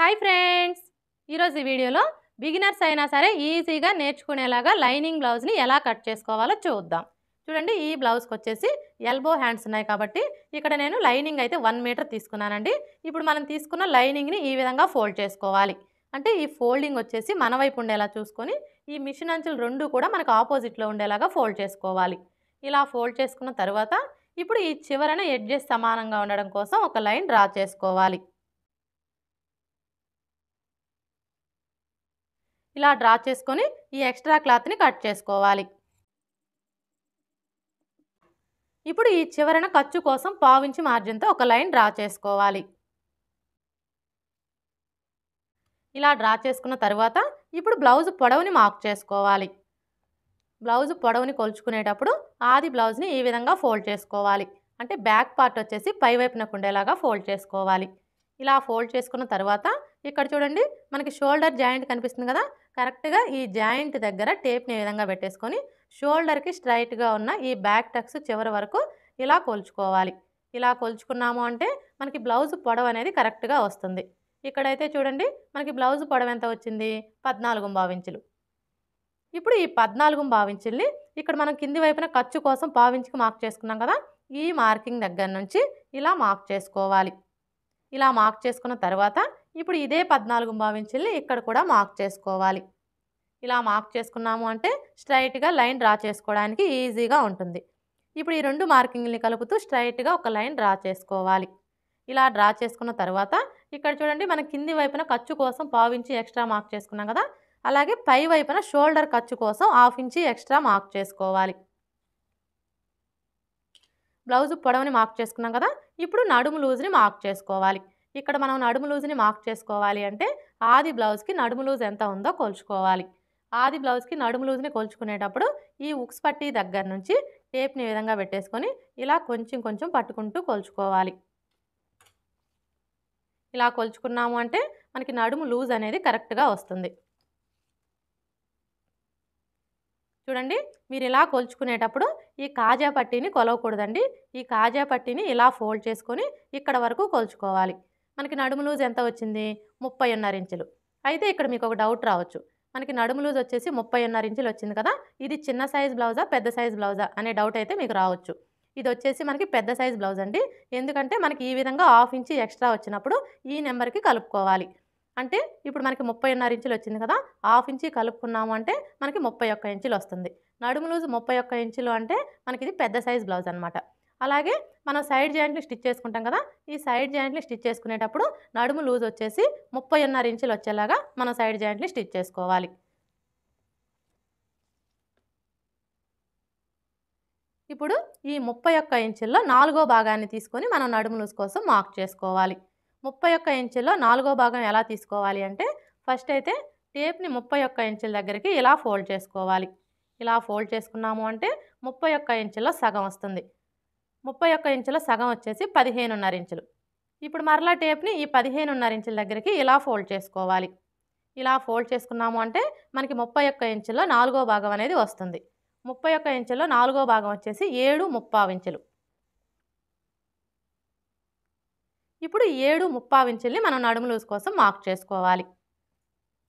Hi friends, ఈరోజు ఈ వీడియోలో బిగినర్స్ అయినా సరే ఈజీగా నేర్చుకునేలాగా లైనింగ్ బ్లౌజ్ని ఎలా కట్ చేసుకోవాలో చూద్దాం. చూడండి, ఈ బ్లౌజ్కి వచ్చేసి ఎల్బో హ్యాండ్స్ ఉన్నాయి కాబట్టి ఇక్కడ నేను లైనింగ్ అయితే 1 మీటర్ తీసుకున్నానండి. ఇప్పుడు మనం తీసుకున్న లైనింగ్ని ఈ విధంగా ఫోల్డ్ చేసుకోవాలి. అంటే ఈ ఫోల్డింగ్ వచ్చేసి మన వైపు ఉండేలా చూసుకొని ఈ మిషన్ అంచులు రెండు కూడా మనకు ఆపోజిట్లో ఉండేలాగా ఫోల్డ్ చేసుకోవాలి. ఇలా ఫోల్డ్ చేసుకున్న తర్వాత ఇప్పుడు ఈ చివరన ఎడ్జెస్ సమానంగా ఉండడం కోసం ఒక లైన్ డ్రా చేసుకోవాలి. ఇలా డ్రా చేసుకొని ఈ ఎక్స్ట్రా క్లాత్ని కట్ చేసుకోవాలి. ఇప్పుడు ఈ చివరన ఖర్చు కోసం 1/2 ఇంచ్ మార్జిన్తో ఒక లైన్ డ్రా చేసుకోవాలి. ఇలా డ్రా చేసుకున్న తర్వాత ఇప్పుడు బ్లౌజ్ పొడవుని మార్క్ చేసుకోవాలి. బ్లౌజ్ పొడవుని కొలుచుకునేటప్పుడు ఆది బ్లౌజ్ని ఈ విధంగా ఫోల్డ్ చేసుకోవాలి. అంటే బ్యాక్ పార్ట్ వచ్చేసి పై వైపునకు ఉండేలాగా ఫోల్డ్ చేసుకోవాలి. ఇలా ఫోల్డ్ చేసుకున్న తర్వాత ఇక్కడ చూడండి, మనకి షోల్డర్ జాయింట్ కనిపిస్తుంది కదా, కరెక్ట్గా ఈ జాయింట్ దగ్గర టేప్ని ఈ విధంగా పెట్టేసుకొని షోల్డర్కి స్ట్రైట్గా ఉన్న ఈ బ్యాక్ టక్స్ చివరి వరకు ఇలా కొలుచుకోవాలి. ఇలా కొలుచుకున్నాము అంటే మనకి బ్లౌజ్ పొడవు అనేది కరెక్ట్గా వస్తుంది. ఇక్కడైతే చూడండి, మనకి బ్లౌజ్ పొడవు ఎంత వచ్చింది, 14.5 ఇంచులు. ఇప్పుడు ఈ 14.5 ఇంచుల్ని ఇక్కడ మనం కింది వైపున ఖర్చు కోసం 1/2 ఇంచుకి మార్క్ చేసుకున్నాం కదా, ఈ మార్కింగ్ దగ్గర నుంచి ఇలా మార్క్ చేసుకోవాలి. ఇలా మార్క్ చేసుకున్న తర్వాత ఇప్పుడు ఇదే 14.5 ఇంచుల్ని ఇక్కడ కూడా మార్క్ చేసుకోవాలి. ఇలా మార్క్ చేసుకున్నాము అంటే స్ట్రైట్గా లైన్ డ్రా చేసుకోవడానికి ఈజీగా ఉంటుంది. ఇప్పుడు ఈ రెండు మార్కింగ్ని కలుపుతూ స్ట్రైట్గా ఒక లైన్ డ్రా చేసుకోవాలి. ఇలా డ్రా చేసుకున్న తర్వాత ఇక్కడ చూడండి, మన కింది వైపున ఖర్చు కోసం 1/2 ఇంచు ఎక్స్ట్రా మార్క్ చేసుకున్నాం కదా, అలాగే పై వైపున షోల్డర్ ఖర్చు కోసం 1/2 ఇంచు ఎక్స్ట్రా మార్క్ చేసుకోవాలి. బ్లౌజ్ పొడవుని మార్క్ చేసుకున్నాం కదా, ఇప్పుడు నడుము లూజ్ని మార్క్ చేసుకోవాలి. ఇక్కడ మనం నడుము లూజ్ని మార్క్ చేసుకోవాలి అంటే ఆది బ్లౌజ్కి నడుము లూజ్ ఎంత ఉందో కొలుచుకోవాలి. ఆది బ్లౌజ్కి నడుము లూజ్ని కొలుచుకునేటప్పుడు ఈ ఉక్స్ పట్టీ దగ్గర నుంచి టేప్ని ఈ విధంగా పెట్టేసుకొని ఇలా కొంచెం కొంచెం పట్టుకుంటూ కొలుచుకోవాలి. ఇలా కొలుచుకున్నాము అంటే మనకి నడుము లూజ్ అనేది కరెక్ట్గా వస్తుంది. చూడండి, మీరు ఇలా కొలుచుకునేటప్పుడు ఈ కాజా పట్టీని కొలవకూడదండి. ఈ కాజా పట్టీని ఇలా ఫోల్డ్ చేసుకొని ఇక్కడ వరకు కొలుచుకోవాలి. మనకి నడుము లూజ్ ఎంత వచ్చింది, 30.5 ఇంచులు. అయితే ఇక్కడ మీకు ఒక డౌట్ రావచ్చు, మనకి నడుము లూజ్ వచ్చేసి 30.5 ఇంచులు వచ్చింది కదా, ఇది చిన్న సైజ్ బ్లౌజా పెద్ద సైజ్ బ్లౌజా అనే డౌట్ అయితే మీకు రావచ్చు. ఇది వచ్చేసి మనకి పెద్ద సైజ్ బ్లౌజ్ అండి. ఎందుకంటే మనకి ఈ విధంగా 1/2 ఇంచు ఎక్స్ట్రా వచ్చినప్పుడు ఈ నెంబర్కి కలుపుకోవాలి. అంటే ఇప్పుడు మనకి 30.5 ఇంచులు వచ్చింది కదా, 1/2 ఇంచు కలుపుకున్నాము అంటే మనకి 31 ఇంచులు వస్తుంది. నడుము లూజ్ 31 ఇంచులు అంటే మనకి ఇది పెద్ద సైజ్ బ్లౌజ్ అనమాట. అలాగే మనం సైడ్ జాయింట్లు స్టిచ్ చేసుకుంటాం కదా, ఈ సైడ్ జాయింట్లు స్టిచ్ చేసుకునేటప్పుడు నడుము లూజ్ వచ్చేసి 30.5 ఇంచులు వచ్చేలాగా మనం సైడ్ జాయింట్లు స్టిచ్ చేసుకోవాలి. ఇప్పుడు ఈ 31 ఇంచుల్లో 4వ భాగాన్ని తీసుకొని మనం నడుము లూజ్ కోసం మార్క్ చేసుకోవాలి. 31 ఇంచుల్లో 4వ భాగం ఎలా తీసుకోవాలి అంటే ఫస్ట్ అయితే టేప్ని 31 ఇంచుల దగ్గరికి ఇలా ఫోల్డ్ చేసుకోవాలి. ఇలా ఫోల్డ్ చేసుకున్నాము అంటే 31 ఇంచుల్లో సగం వస్తుంది. 31 ఇంచుల సగం వచ్చేసి 15.5 ఇంచులు. ఇప్పుడు మరలా టేప్ని ఈ 15.5 ఇంచుల దగ్గరికి ఇలా ఫోల్డ్ చేసుకోవాలి. ఇలా ఫోల్డ్ చేసుకున్నాము అంటే మనకి 31 ఇంచుల్లో 4వ భాగం అనేది వస్తుంది. 31 ఇంచుల్లో 4వ భాగం వచ్చేసి 7.75 ఇంచులు. ఇప్పుడు 7.75 ఇంచుల్ని మనం నడుము లూజ్ కోసం మార్క్ చేసుకోవాలి.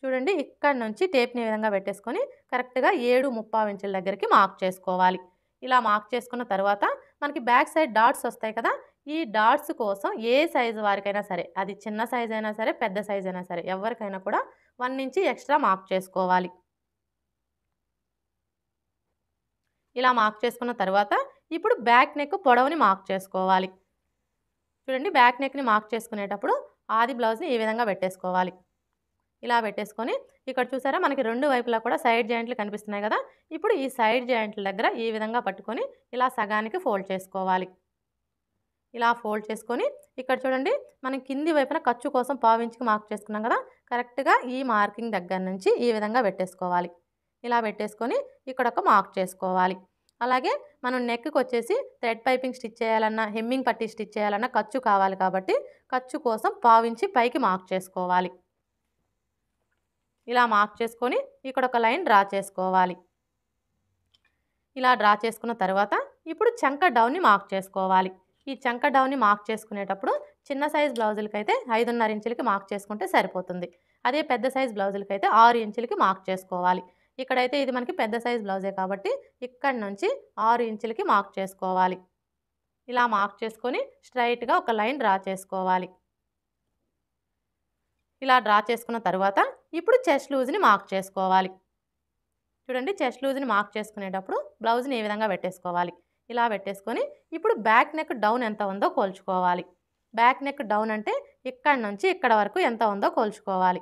చూడండి, ఇక్కడ నుంచి టేప్ని ఈ విధంగా పెట్టేసుకొని కరెక్ట్గా 7.75 ఇంచుల దగ్గరికి మార్క్ చేసుకోవాలి. ఇలా మార్క్ చేసుకున్న తర్వాత మనకి బ్యాక్ సైడ్ డాట్స్ వస్తాయి కదా, ఈ డాట్స్ కోసం ఏ సైజు వారికైనా సరే, అది చిన్న సైజ్ అయినా సరే పెద్ద సైజ్ అయినా సరే, ఎవరికైనా కూడా 1 ఇంచు ఎక్స్ట్రా మార్క్ చేసుకోవాలి. ఇలా మార్క్ చేసుకున్న తర్వాత ఇప్పుడు బ్యాక్ నెక్ పొడవుని మార్క్ చేసుకోవాలి. చూడండి, బ్యాక్ నెక్ని మార్క్ చేసుకునేటప్పుడు ఆది బ్లౌజ్ని ఈ విధంగా పెట్టేసుకోవాలి. ఇలా పెట్టేసుకొని ఇక్కడ చూసారా, మనకి రెండు వైపులా కూడా సైడ్ జాయింట్లు కనిపిస్తున్నాయి కదా, ఇప్పుడు ఈ సైడ్ జాయింట్ల దగ్గర ఈ విధంగా పట్టుకొని ఇలా సగానికి ఫోల్డ్ చేసుకోవాలి. ఇలా ఫోల్డ్ చేసుకొని ఇక్కడ చూడండి, మనం కింది వైపున ఖర్చు కోసం 1/2 ఇంచుకి మార్క్ చేసుకున్నాం కదా, కరెక్ట్గా ఈ మార్కింగ్ దగ్గర నుంచి ఈ విధంగా పెట్టేసుకోవాలి. ఇలా పెట్టేసుకొని ఇక్కడ ఒక మార్క్ చేసుకోవాలి. అలాగే మనం నెక్కి వచ్చేసి థ్రెడ్ పైపింగ్ స్టిచ్ చేయాలన్నా హెమ్మింగ్ పట్టీ స్టిచ్ చేయాలన్నా ఖర్చు కావాలి కాబట్టి ఖర్చు కోసం 1/2 ఇంచు పైకి మార్క్ చేసుకోవాలి. ఇలా మార్క్ చేసుకొని ఇక్కడ ఒక లైన్ డ్రా చేసుకోవాలి. ఇలా డ్రా చేసుకున్న తర్వాత ఇప్పుడు చంక డౌన్ని మార్క్ చేసుకోవాలి. ఈ చంక డౌన్ని మార్క్ చేసుకునేటప్పుడు చిన్న సైజ్ బ్లౌజులకైతే 5.5 ఇంచులకి మార్క్ చేసుకుంటే సరిపోతుంది. అదే పెద్ద సైజ్ బ్లౌజులకైతే 6 ఇంచులకి మార్క్ చేసుకోవాలి. ఇక్కడైతే ఇది మనకి పెద్ద సైజ్ బ్లౌజే కాబట్టి ఇక్కడి నుంచి 6 ఇంచులకి మార్క్ చేసుకోవాలి. ఇలా మార్క్ చేసుకొని స్ట్రైట్‌గా ఒక లైన్ డ్రా చేసుకోవాలి. ఇలా డ్రా చేసుకున్న తర్వాత ఇప్పుడు చెస్ట్ లూజ్‌ని మార్క్ చేసుకోవాలి. చూడండి, చెస్ట్ లూజ్‌ని మార్క్ చేసుకునేటప్పుడు బ్లౌజ్‌ని ఈ విధంగా పెట్టేసుకోవాలి. ఇలా పెట్టేసుకొని ఇప్పుడు బ్యాక్ నెక్ డౌన్ ఎంత ఉందో కొలుచుకోవాలి. బ్యాక్ నెక్ డౌన్ అంటే ఇక్కడి నుంచి ఇక్కడ వరకు ఎంత ఉందో కొలుచుకోవాలి.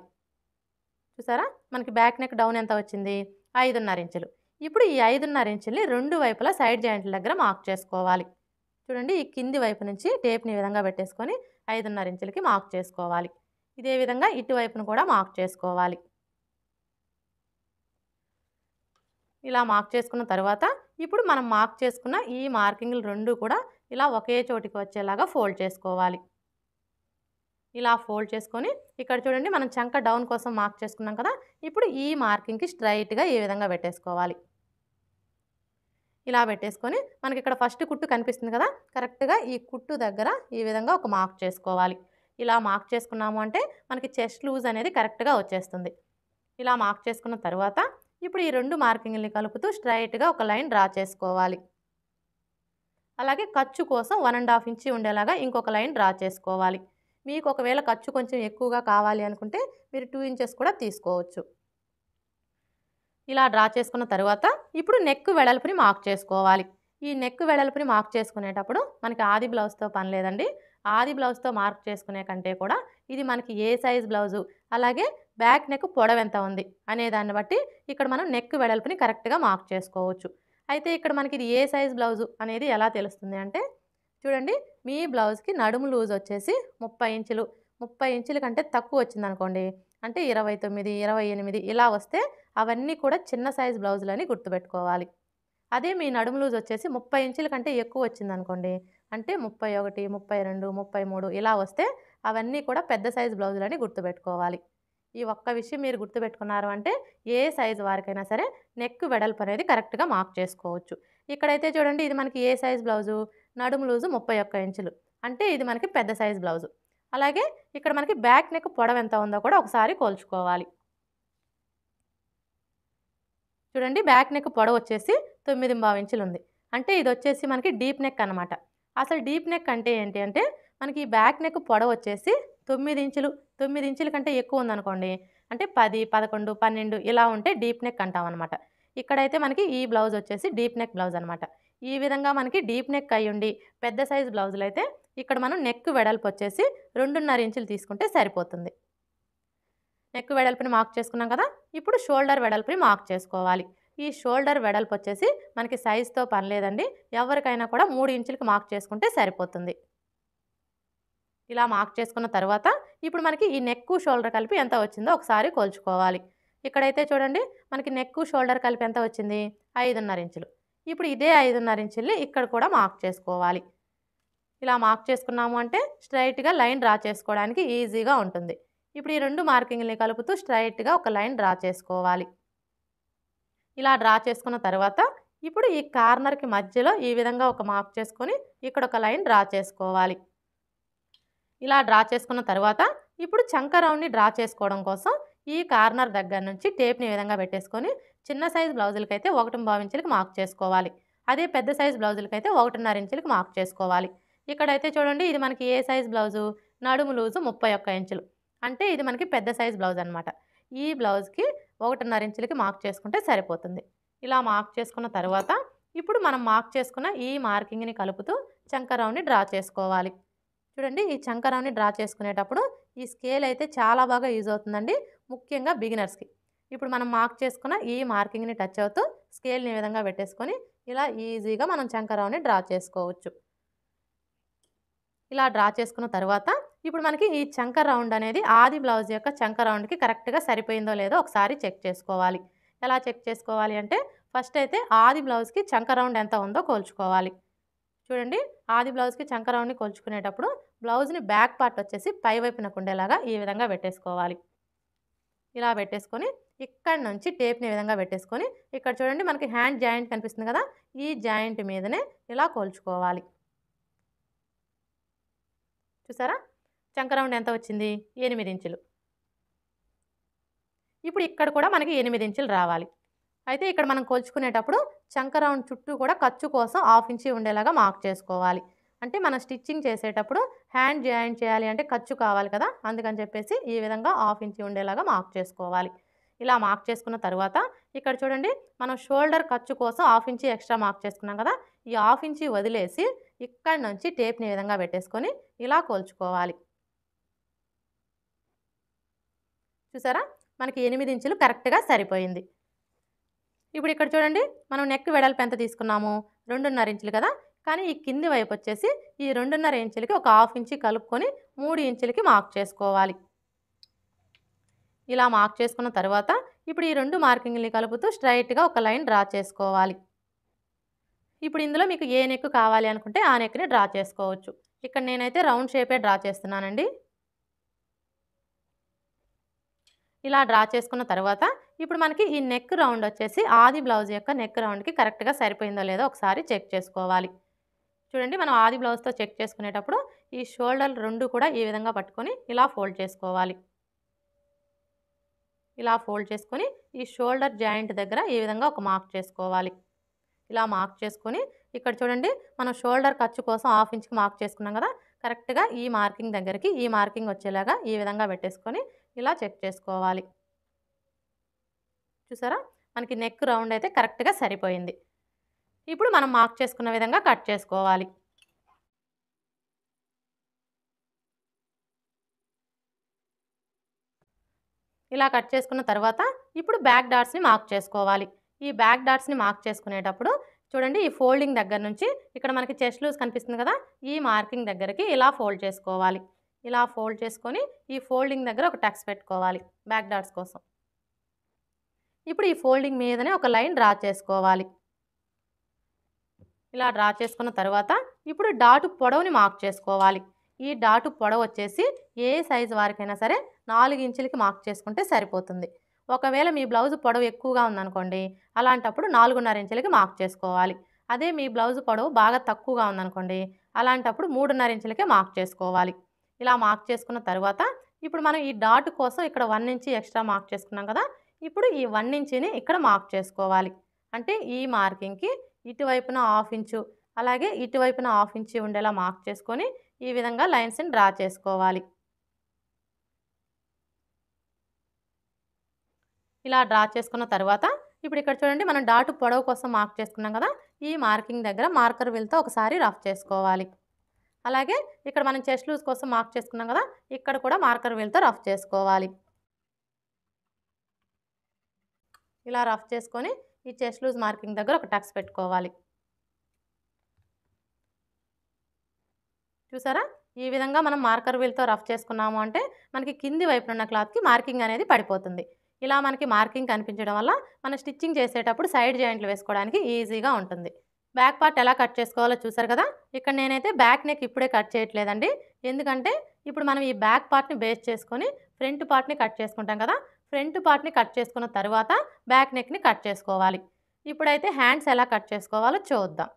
చూసారా, మనకి బ్యాక్ నెక్ డౌన్ ఎంత వచ్చింది? 5.5 ఇంచులు. ఇప్పుడు ఈ 5.5 ఇంచుల్ని రెండు వైపులా సైడ్ జాయింట్ల దగ్గర మార్క్ చేసుకోవాలి. చూడండి, ఈ కింది వైపు నుంచి టేప్ని ఈ విధంగా పెట్టేసుకొని 5.5 ఇంచులకి మార్క్ చేసుకోవాలి. ఇదే విధంగా ఇటువైపును కూడా మార్క్ చేసుకోవాలి. ఇలా మార్క్ చేసుకున్న తర్వాత ఇప్పుడు మనం మార్క్ చేసుకున్న ఈ మార్కింగ్లు రెండు కూడా ఇలా ఒకే చోటికి వచ్చేలాగా ఫోల్డ్ చేసుకోవాలి. ఇలా ఫోల్డ్ చేసుకొని ఇక్కడ చూడండి, మనం చంక డౌన్ కోసం మార్క్ చేసుకున్నాం కదా, ఇప్పుడు ఈ మార్కింగ్కి స్ట్రైట్‌గా ఈ విధంగా పెట్టేసుకోవాలి. ఇలా పెట్టేసుకొని మనకి ఇక్కడ ఫస్ట్ కుట్టు కనిపిస్తుంది కదా, కరెక్ట్గా ఈ కుట్టు దగ్గర ఈ విధంగా ఒక మార్క్ చేసుకోవాలి. ఇలా మార్క్ చేసుకున్నాము అంటే మనకి చెస్ట్ లూజ్ అనేది కరెక్ట్గా వచ్చేస్తుంది. ఇలా మార్క్ చేసుకున్న తర్వాత ఇప్పుడు ఈ రెండు మార్కింగ్ని కలుపుతూ స్ట్రైట్‌గా ఒక లైన్ డ్రా చేసుకోవాలి. అలాగే ఖర్చు కోసం 1.5 ఇంచి ఉండేలాగా ఇంకొక లైన్ డ్రా చేసుకోవాలి. మీకు ఒకవేళ ఖర్చు కొంచెం ఎక్కువగా కావాలి అనుకుంటే మీరు 2 ఇంచెస్ కూడా తీసుకోవచ్చు. ఇలా డ్రా చేసుకున్న తర్వాత ఇప్పుడు నెక్ వెడల్పుని మార్క్ చేసుకోవాలి. ఈ నెక్ వెడల్పుని మార్క్ చేసుకునేటప్పుడు మనకి ఆది బ్లౌజ్తో పని లేదండి. ఆది బ్లౌజ్తో మార్క్ చేసుకునే కంటే కూడా ఇది మనకి ఏ సైజ్ బ్లౌజు, అలాగే బ్యాక్ నెక్ పొడవు ఎంత ఉంది అనే దాన్ని బట్టి ఇక్కడ మనం నెక్ వెడల్పుని కరెక్ట్గా మార్క్ చేసుకోవచ్చు. అయితే ఇక్కడ మనకి ఇది ఏ సైజ్ బ్లౌజు అనేది ఎలా తెలుస్తుంది అంటే, చూడండి, మీ బ్లౌజ్కి నడుము లూజ్ వచ్చేసి 30 ఇంచులు, 30 ఇంచుల కంటే తక్కువ వచ్చిందనుకోండి, అంటే 29, 28 ఇలా వస్తే అవన్నీ కూడా చిన్న సైజ్ బ్లౌజులని గుర్తుపెట్టుకోవాలి. అదే మీ నడుము లూజ్ వచ్చేసి 30 ఇంచుల కంటే ఎక్కువ వచ్చిందనుకోండి, అంటే 31, 32, 33 ఇలా వస్తే అవన్నీ కూడా పెద్ద సైజ్ బ్లౌజులని గుర్తుపెట్టుకోవాలి. ఈ ఒక్క విషయం మీరు గుర్తుపెట్టుకున్నారు అంటే ఏ సైజు వారికైనా సరే నెక్ వెడల్పు అనేది కరెక్ట్గా మార్క్ చేసుకోవచ్చు. ఇక్కడైతే చూడండి, ఇది మనకి ఏ సైజ్ బ్లౌజు, నడుము లూజు 31 ఇంచులు, అంటే ఇది మనకి పెద్ద సైజ్ బ్లౌజు. అలాగే ఇక్కడ మనకి బ్యాక్ నెక్ పొడవు ఎంత ఉందో కూడా ఒకసారి కొలుచుకోవాలి. చూడండి, బ్యాక్ నెక్ పొడవు వచ్చేసి 9.5 ఇంచులు ఉంది, అంటే ఇది వచ్చేసి మనకి డీప్ నెక్ అనమాట. అసలు డీప్ నెక్ అంటే ఏంటి అంటే, మనకి బ్యాక్ నెక్ పొడవు వచ్చేసి 9 ఇంచులు, 9 ఇంచుల కంటే ఎక్కువ ఉందనుకోండి, అంటే 10, 11, 12 ఇలా ఉంటే డీప్ నెక్ అంటాం అనమాట. ఇక్కడైతే మనకి ఈ బ్లౌజ్ వచ్చేసి డీప్ నెక్ బ్లౌజ్ అనమాట. ఈ విధంగా మనకి డీప్ నెక్ అయ్యుండి పెద్ద సైజ్ బ్లౌజులు అయితే ఇక్కడ మనం నెక్ వెడల్పు వచ్చేసి 2.5 ఇంచులు తీసుకుంటే సరిపోతుంది. నెక్ వెడల్పుని మార్క్ చేసుకున్నాం కదా, ఇప్పుడు షోల్డర్ వెడల్పుని మార్క్ చేసుకోవాలి. ఈ షోల్డర్ వెడల్పు వచ్చేసి మనకి సైజుతో పని లేదండి, ఎవరికైనా కూడా 3 ఇంచులకి మార్క్ చేసుకుంటే సరిపోతుంది. ఇలా మార్క్ చేసుకున్న తర్వాత ఇప్పుడు మనకి ఈ నెక్ షోల్డర్ కలిపి ఎంత వచ్చిందో ఒకసారి కొలుచుకోవాలి. ఇక్కడైతే చూడండి, మనకి నెక్ షోల్డర్ కలిపి ఎంత వచ్చింది? 5.5 ఇంచులు. ఇప్పుడు ఇదే 5.5 ఇంచుల్ని ఇక్కడ కూడా మార్క్ చేసుకోవాలి. ఇలా మార్క్ చేసుకున్నాము అంటే స్ట్రైట్‌గా లైన్ డ్రా చేసుకోవడానికి ఈజీగా ఉంటుంది. ఇప్పుడు ఈ రెండు మార్కింగ్‌ని కలుపుతూ స్ట్రైట్‌గా ఒక లైన్ డ్రా చేసుకోవాలి. ఇలా డ్రా చేసుకున్న తర్వాత ఇప్పుడు ఈ కార్నర్‌కి మధ్యలో ఈ విధంగా ఒక మార్క్ చేసుకొని ఇక్కడ ఒక లైన్ డ్రా చేసుకోవాలి. ఇలా డ్రా చేసుకున్న తర్వాత ఇప్పుడు చంక రౌండ్‌ని డ్రా చేసుకోవడం కోసం ఈ కార్నర్ దగ్గర నుంచి టేప్‌ని ఈ విధంగా పెట్టేసుకొని చిన్న సైజ్ బ్లౌజులకైతే 1.5 ఇంచులకి మార్క్ చేసుకోవాలి. అదే పెద్ద సైజ్ బ్లౌజులకైతే 1.5 ఇంచులకి మార్క్ చేసుకోవాలి. ఇక్కడైతే చూడండి, ఇది మనకి ఏ సైజ్ బ్లౌజు, నడుము లూజు 31 ఇంచులు, అంటే ఇది మనకి పెద్ద సైజ్ బ్లౌజ్ అనమాట. ఈ బ్లౌజ్కి 1.5 ఇంచులకి మార్క్ చేసుకుంటే సరిపోతుంది. ఇలా మార్క్ చేసుకున్న తర్వాత ఇప్పుడు మనం మార్క్ చేసుకున్న ఈ మార్కింగ్ని కలుపుతూ చంక రౌండ్‌ని డ్రా చేసుకోవాలి. చూడండి, ఈ చంక రౌండ్‌ని డ్రా చేసుకునేటప్పుడు ఈ స్కేల్ అయితే చాలా బాగా యూజ్ అవుతుందండి, ముఖ్యంగా బిగినర్స్కి. ఇప్పుడు మనం మార్క్ చేసుకున్న ఈ మార్కింగ్ని టచ్ అవుతూ స్కేల్ని ఈ విధంగా పెట్టేసుకొని ఇలా ఈజీగా మనం చంక రౌండ్‌ని డ్రా చేసుకోవచ్చు. ఇలా డ్రా చేసుకున్న తర్వాత ఇప్పుడు మనకి ఈ చంక రౌండ్ అనేది ఆది బ్లౌజ్ యొక్క చంక రౌండ్కి కరెక్ట్గా సరిపోయిందో లేదో ఒకసారి చెక్ చేసుకోవాలి. ఎలా చెక్ చేసుకోవాలి అంటే, ఫస్ట్ అయితే ఆది బ్లౌజ్కి చంక రౌండ్ ఎంత ఉందో కొలుచుకోవాలి. చూడండి, ఆది బ్లౌజ్కి చంక రౌండ్ని కొలుచుకునేటప్పుడు బ్లౌజ్ని బ్యాక్ పార్ట్ వచ్చేసి పై వైపునకు ఉండేలాగా ఈ విధంగా పెట్టేసుకోవాలి. ఇలా పెట్టేసుకొని ఇక్కడ నుంచి టేప్ని ఈ విధంగా పెట్టేసుకొని ఇక్కడ చూడండి, మనకి హ్యాండ్ జాయింట్ కనిపిస్తుంది కదా, ఈ జాయింట్ మీదనే ఇలా కొలుచుకోవాలి. చూసారా, చంక రౌండ్ ఎంత వచ్చింది? 8 ఇంచులు. ఇప్పుడు ఇక్కడ కూడా మనకి 8 ఇంచులు రావాలి. అయితే ఇక్కడ మనం కొలుచుకునేటప్పుడు చంక రౌండ్ చుట్టూ కూడా ఖర్చు కోసం 1/2 ఇంచి ఉండేలాగా మార్క్ చేసుకోవాలి. అంటే మనం స్టిచ్చింగ్ చేసేటప్పుడు హ్యాండ్ జాయింట్ చేయాలి అంటే ఖర్చు కావాలి కదా! అందుకని చెప్పేసి ఈ విధంగా 1/2 ఇంచి ఉండేలాగా మార్క్ చేసుకోవాలి. ఇలా మార్క్ చేసుకున్న తర్వాత ఇక్కడ చూడండి మనం షోల్డర్ ఖర్చు కోసం 1/2 ఇంచి ఎక్స్ట్రా మార్క్ చేసుకున్నాం కదా! ఈ 1/2 ఇంచి వదిలేసి ఇక్కడి నుంచి టేప్‌ని ఈ విధంగా పెట్టేసుకొని ఇలా కొలుచుకోవాలి. చూసారా? మనకి 8 ఇంచులు కరెక్ట్‌గా సరిపోయింది. ఇప్పుడు ఇక్కడ చూడండి మనం నెక్ వెడల్పు ఎంత తీసుకున్నాము? 2.5 ఇంచులు కదా! కానీ ఈ కింది వైపు వచ్చేసి ఈ 2.5 ఇంచులకి ఒక 1/2 ఇంచి కలుపుకొని 3 ఇంచులకి మార్క్ చేసుకోవాలి. ఇలా మార్క్ చేసుకున్న తర్వాత ఇప్పుడు ఈ 2 మార్కింగ్‌ని కలుపుతూ స్ట్రెయిట్‌గా ఒక లైన్ డ్రా చేసుకోవాలి. ఇప్పుడు ఇందులో మీకు ఏ నెక్ కావాలి అనుకుంటే ఆ నెక్‌ని డ్రా చేసుకోవచ్చు. ఇక్కడ నేనైతే రౌండ్ షేపే డ్రా చేస్తున్నానండి. ఇలా డ్రా చేసుకున్న తర్వాత ఇప్పుడు మనకి ఈ నెక్ రౌండ్ వచ్చేసి ఆది బ్లౌజ్ యొక్క నెక్ రౌండ్‌కి కరెక్ట్‌గా సరిపోయిందో లేదో ఒకసారి చెక్ చేసుకోవాలి. చూడండి మనం ఆది బ్లౌజ్‌తో చెక్ చేసుకునేటప్పుడు ఈ షోల్డర్లు 2 కూడా ఈ విధంగా పట్టుకొని ఇలా ఫోల్డ్ చేసుకోవాలి. ఇలా ఫోల్డ్ చేసుకొని ఈ షోల్డర్ జాయింట్ దగ్గర ఈ విధంగా ఒక మార్క్ చేసుకోవాలి. ఇలా మార్క్ చేసుకొని ఇక్కడ చూడండి మనం షోల్డర్ ఖర్చు కోసం 1/2 ఇంచ్‌కి మార్క్ చేసుకున్నాం కదా! కరెక్ట్‌గా ఈ మార్కింగ్ దగ్గరికి ఈ మార్కింగ్ వచ్చేలాగా ఈ విధంగా పెట్టేసుకొని ఇలా చెక్ చేసుకోవాలి. చూసారా? మనకి నెక్ రౌండ్ అయితే కరెక్ట్‌గా సరిపోయింది. ఇప్పుడు మనం మార్క్ చేసుకున్న విధంగా కట్ చేసుకోవాలి. ఇలా కట్ చేసుకున్న తర్వాత ఇప్పుడు బ్యాక్ డాట్స్‌ని మార్క్ చేసుకోవాలి. ఈ బ్యాక్ డాట్స్‌ని మార్క్ చేసుకునేటప్పుడు చూడండి ఈ ఫోల్డింగ్ దగ్గర నుంచి ఇక్కడ మనకి చెస్ట్ లూజ్ కనిపిస్తుంది కదా! ఈ మార్కింగ్ దగ్గరికి ఇలా ఫోల్డ్ చేసుకోవాలి. ఇలా ఫోల్డ్ చేసుకొని ఈ ఫోల్డింగ్ దగ్గర ఒక టక్స్ పెట్టుకోవాలి బ్యాక్ డాట్స్ కోసం. ఇప్పుడు ఈ ఫోల్డింగ్ మీదనే ఒక లైన్ డ్రా చేసుకోవాలి. ఇలా డ్రా చేసుకున్న తర్వాత ఇప్పుడు డాటు పొడవుని మార్క్ చేసుకోవాలి. ఈ డాటు పొడవు వచ్చేసి ఏ సైజు వారికైనా సరే 4 ఇంచులకి మార్క్ చేసుకుంటే సరిపోతుంది. ఒకవేళ మీ బ్లౌజ్ పొడవు ఎక్కువగా ఉందనుకోండి అలాంటప్పుడు 4.5 ఇంచులకి మార్క్ చేసుకోవాలి. అదే మీ బ్లౌజ్ పొడవు బాగా తక్కువగా ఉందనుకోండి అలాంటప్పుడు 3.5 ఇంచులకే మార్క్ చేసుకోవాలి. ఇలా మార్క్ చేసుకున్న తర్వాత ఇప్పుడు మనం ఈ డాట్ కోసం ఇక్కడ 1 ఇంచి ఎక్స్ట్రా మార్క్ చేసుకున్నాం కదా! ఇప్పుడు ఈ 1 ఇంచిని ఇక్కడ మార్క్ చేసుకోవాలి. అంటే ఈ మార్కింగ్‌కి ఇటువైపున 1/2 ఇంచు అలాగే ఇటువైపున 1/2 ఇంచి ఉండేలా మార్క్ చేసుకొని ఈ విధంగా లైన్స్‌ని డ్రా చేసుకోవాలి. ఇలా డ్రా చేసుకున్న తర్వాత ఇప్పుడు ఇక్కడ చూడండి మనం డాటు పొడవు కోసం మార్క్ చేసుకున్నాం కదా! ఈ మార్కింగ్ దగ్గర మార్కర్ వీల్‌తో ఒకసారి రఫ్ చేసుకోవాలి. అలాగే ఇక్కడ మనం చెస్ట్ లూజ్ కోసం మార్క్ చేసుకున్నాం కదా! ఇక్కడ కూడా మార్కర్ వీల్‌తో రఫ్ చేసుకోవాలి. ఇలా రఫ్ చేసుకొని ఈ చెస్ట్ లూజ్ మార్కింగ్ దగ్గర ఒక టక్స్ పెట్టుకోవాలి. చూసారా? ఈ విధంగా మనం మార్కర్ వీల్‌తో రఫ్ చేసుకున్నాము అంటే మనకి కింది వైపున ఉన్న క్లాత్‌కి మార్కింగ్ అనేది పడిపోతుంది. ఇలా మనకి మార్కింగ్ కనిపించడం వల్ల మనం స్టిచ్చింగ్ చేసేటప్పుడు సైడ్ జాయింట్లు వేసుకోవడానికి ఈజీగా ఉంటుంది. బ్యాక్ పార్ట్ ఎలా కట్ చేసుకోవాలో చూసారు కదా! ఇక్కడ నేనైతే బ్యాక్ నెక్ ఇప్పుడే కట్ చేయట్లేదండి. ఎందుకంటే ఇప్పుడు మనం ఈ బ్యాక్ పార్ట్‌ని బేస్ చేసుకొని ఫ్రంట్ పార్ట్‌ని కట్ చేసుకుంటాం కదా! ఫ్రంట్ పార్ట్‌ని కట్ చేసుకున్న తర్వాత బ్యాక్ నెక్‌ని కట్ చేసుకోవాలి. ఇప్పుడైతే హ్యాండ్స్ ఎలా కట్ చేసుకోవాలో చూద్దాం.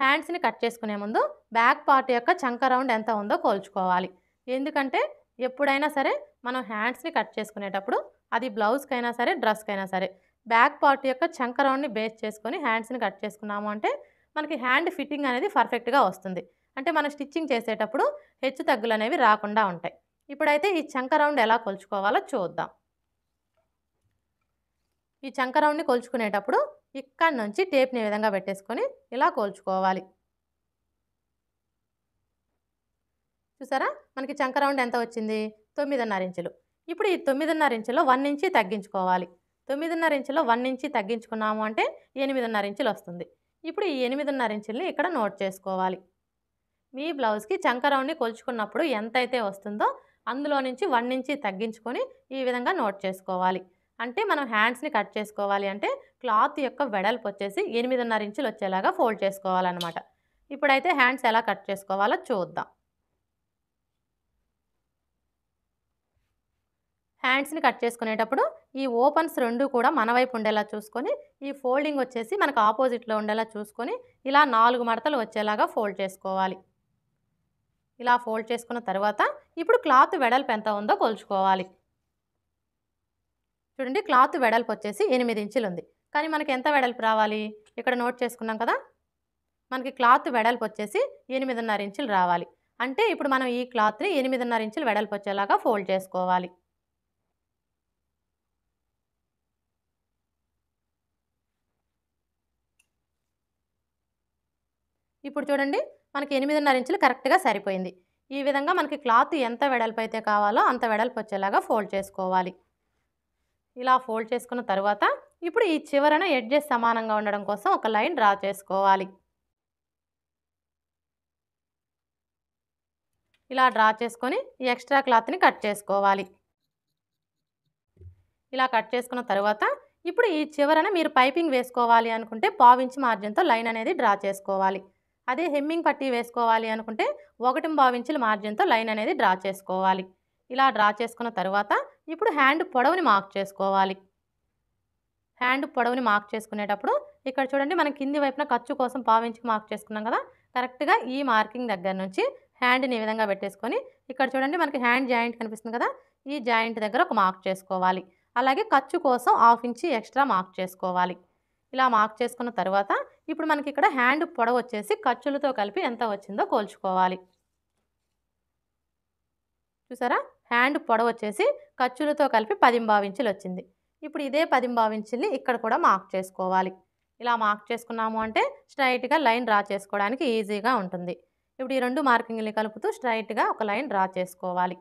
హ్యాండ్స్‌ని కట్ చేసుకునే ముందు బ్యాక్ పార్ట్ యొక్క చంక రౌండ్ ఎంత ఉందో కొలుచుకోవాలి. ఎందుకంటే ఎప్పుడైనా సరే మనం హ్యాండ్స్‌ని కట్ చేసుకునేటప్పుడు అది బ్లౌజ్‌కైనా సరే, డ్రెస్‌కైనా సరే బ్యాక్ పార్ట్ యొక్క చంక రౌండ్‌ని బేస్ చేసుకొని హ్యాండ్స్‌ని కట్ చేసుకున్నాము అంటే మనకి హ్యాండ్ ఫిట్టింగ్ అనేది పర్ఫెక్ట్‌గా వస్తుంది. అంటే మనం స్టిచ్చింగ్ చేసేటప్పుడు హెచ్చు తగ్గులనేవి రాకుండా ఉంటాయి. ఇప్పుడైతే ఈ చంక రౌండ్ ఎలా కొలుచుకోవాలో చూద్దాం. ఈ చంక రౌండ్‌ని కొలుచుకునేటప్పుడు ఇక్కడి నుంచి టేప్‌ని ఈ విధంగా పెట్టేసుకొని ఇలా కొలుచుకోవాలి. చూసారా? మనకి చంక రౌండ్ ఎంత వచ్చింది? 9.5 ఇంచులు. ఇప్పుడు ఈ 9.5 ఇంచులో 1 ఇంచి తగ్గించుకోవాలి. 9.5 ఇంచులో 1 ఇంచి తగ్గించుకున్నాము అంటే 8.5 ఇంచులు వస్తుంది. ఇప్పుడు ఈ 8.5 ఇంచుల్ని ఇక్కడ నోట్ చేసుకోవాలి. మీ బ్లౌజ్‌కి చంక రౌండ్‌ని కొలుచుకున్నప్పుడు ఎంతైతే వస్తుందో అందులో నుంచి 1 ఇంచి తగ్గించుకొని ఈ విధంగా నోట్ చేసుకోవాలి. అంటే మనం హ్యాండ్స్‌ని కట్ చేసుకోవాలి అంటే క్లాత్ యొక్క వెడల్పు వచ్చేసి 8.5 ఇంచులు వచ్చేలాగా ఫోల్డ్ చేసుకోవాలన్నమాట. ఇప్పుడైతే హ్యాండ్స్ ఎలా కట్ చేసుకోవాలో చూద్దాం. హ్యాండ్స్‌ని కట్ చేసుకునేటప్పుడు ఈ ఓపెన్స్ 2 కూడా మన వైపు ఉండేలా చూసుకొని ఈ ఫోల్డింగ్ వచ్చేసి మనకు ఆపోజిట్‌లో ఉండేలా చూసుకొని ఇలా 4 మడతలు వచ్చేలాగా ఫోల్డ్ చేసుకోవాలి. ఇలా ఫోల్డ్ చేసుకున్న తర్వాత ఇప్పుడు క్లాత్ వెడల్పు ఎంత ఉందో కొలుచుకోవాలి. చూడండి, క్లాత్ వెడల్పు వచ్చేసి 8 ఇంచులు ఉంది. కానీ మనకి ఎంత వెడల్పు రావాలి? ఇక్కడ నోట్ చేసుకున్నాం కదా! మనకి క్లాత్ వెడల్పు వచ్చేసి 8.5 ఇంచులు రావాలి. అంటే ఇప్పుడు మనం ఈ క్లాత్‌ని 8.5 ఇంచులు వెడల్పు వచ్చేలాగా ఫోల్డ్ చేసుకోవాలి. ఇప్పుడు చూడండి, మనకి 8.5 ఇంచులు కరెక్ట్‌గా సరిపోయింది. ఈ విధంగా మనకి క్లాత్ ఎంత వెడల్పు అయితే కావాలో అంత వెడల్పు వచ్చేలాగా ఫోల్డ్ చేసుకోవాలి. ఇలా ఫోల్డ్ చేసుకున్న తరువాత ఇప్పుడు ఈ చివరన ఎడ్జెస్ సమానంగా ఉండడం కోసం ఒక లైన్ డ్రా చేసుకోవాలి. ఇలా డ్రా చేసుకొని ఈ ఎక్స్ట్రా క్లాత్‌ని కట్ చేసుకోవాలి. ఇలా కట్ చేసుకున్న తరువాత ఇప్పుడు ఈ చివరన మీరు పైపింగ్ వేసుకోవాలి అనుకుంటే పావించి మార్జిన్‌తో లైన్ అనేది డ్రా చేసుకోవాలి. అదే హెమ్మింగ్ పట్టీ వేసుకోవాలి అనుకుంటే 1.25 ఇంచుల మార్జిన్‌తో లైన్ అనేది డ్రా చేసుకోవాలి. ఇలా డ్రా చేసుకున్న తరువాత ఇప్పుడు హ్యాండ్ పొడవుని మార్క్ చేసుకోవాలి. హ్యాండ్ పొడవుని మార్క్ చేసుకునేటప్పుడు ఇక్కడ చూడండి, మనం కింది వైపున ఖర్చు కోసం పావించుకి మార్క్ చేసుకున్నాం కదా! కరెక్ట్‌గా ఈ మార్కింగ్ దగ్గర నుంచి హ్యాండ్‌ని ఈ విధంగా పెట్టేసుకొని ఇక్కడ చూడండి, మనకి హ్యాండ్ జాయింట్ కనిపిస్తుంది కదా! ఈ జాయింట్ దగ్గర ఒక మార్క్ చేసుకోవాలి. అలాగే ఖర్చు కోసం 1/2 ఇంచ్ ఎక్స్ట్రా మార్క్ చేసుకోవాలి. ఇలా మార్క్ చేసుకున్న తరువాత ఇప్పుడు మనకి ఇక్కడ హ్యాండ్ పొడవు వచ్చేసి ఖర్చులతో కలిపి ఎంత వచ్చిందో కోల్చుకోవాలి. చూసారా? హ్యాండ్ పొడవు వచ్చేసి ఖర్చులతో కలిపి 10.25 ఇంచులు వచ్చింది. ఇప్పుడు ఇదే 10.25 ఇంచుల్ని ఇక్కడ కూడా మార్క్ చేసుకోవాలి. ఇలా మార్క్ చేసుకున్నాము అంటే స్ట్రైట్‌గా లైన్ డ్రా చేసుకోవడానికి ఈజీగా ఉంటుంది. ఇప్పుడు ఈ 2 మార్కింగ్‌ని కలుపుతూ స్ట్రైట్‌గా ఒక లైన్ డ్రా చేసుకోవాలి.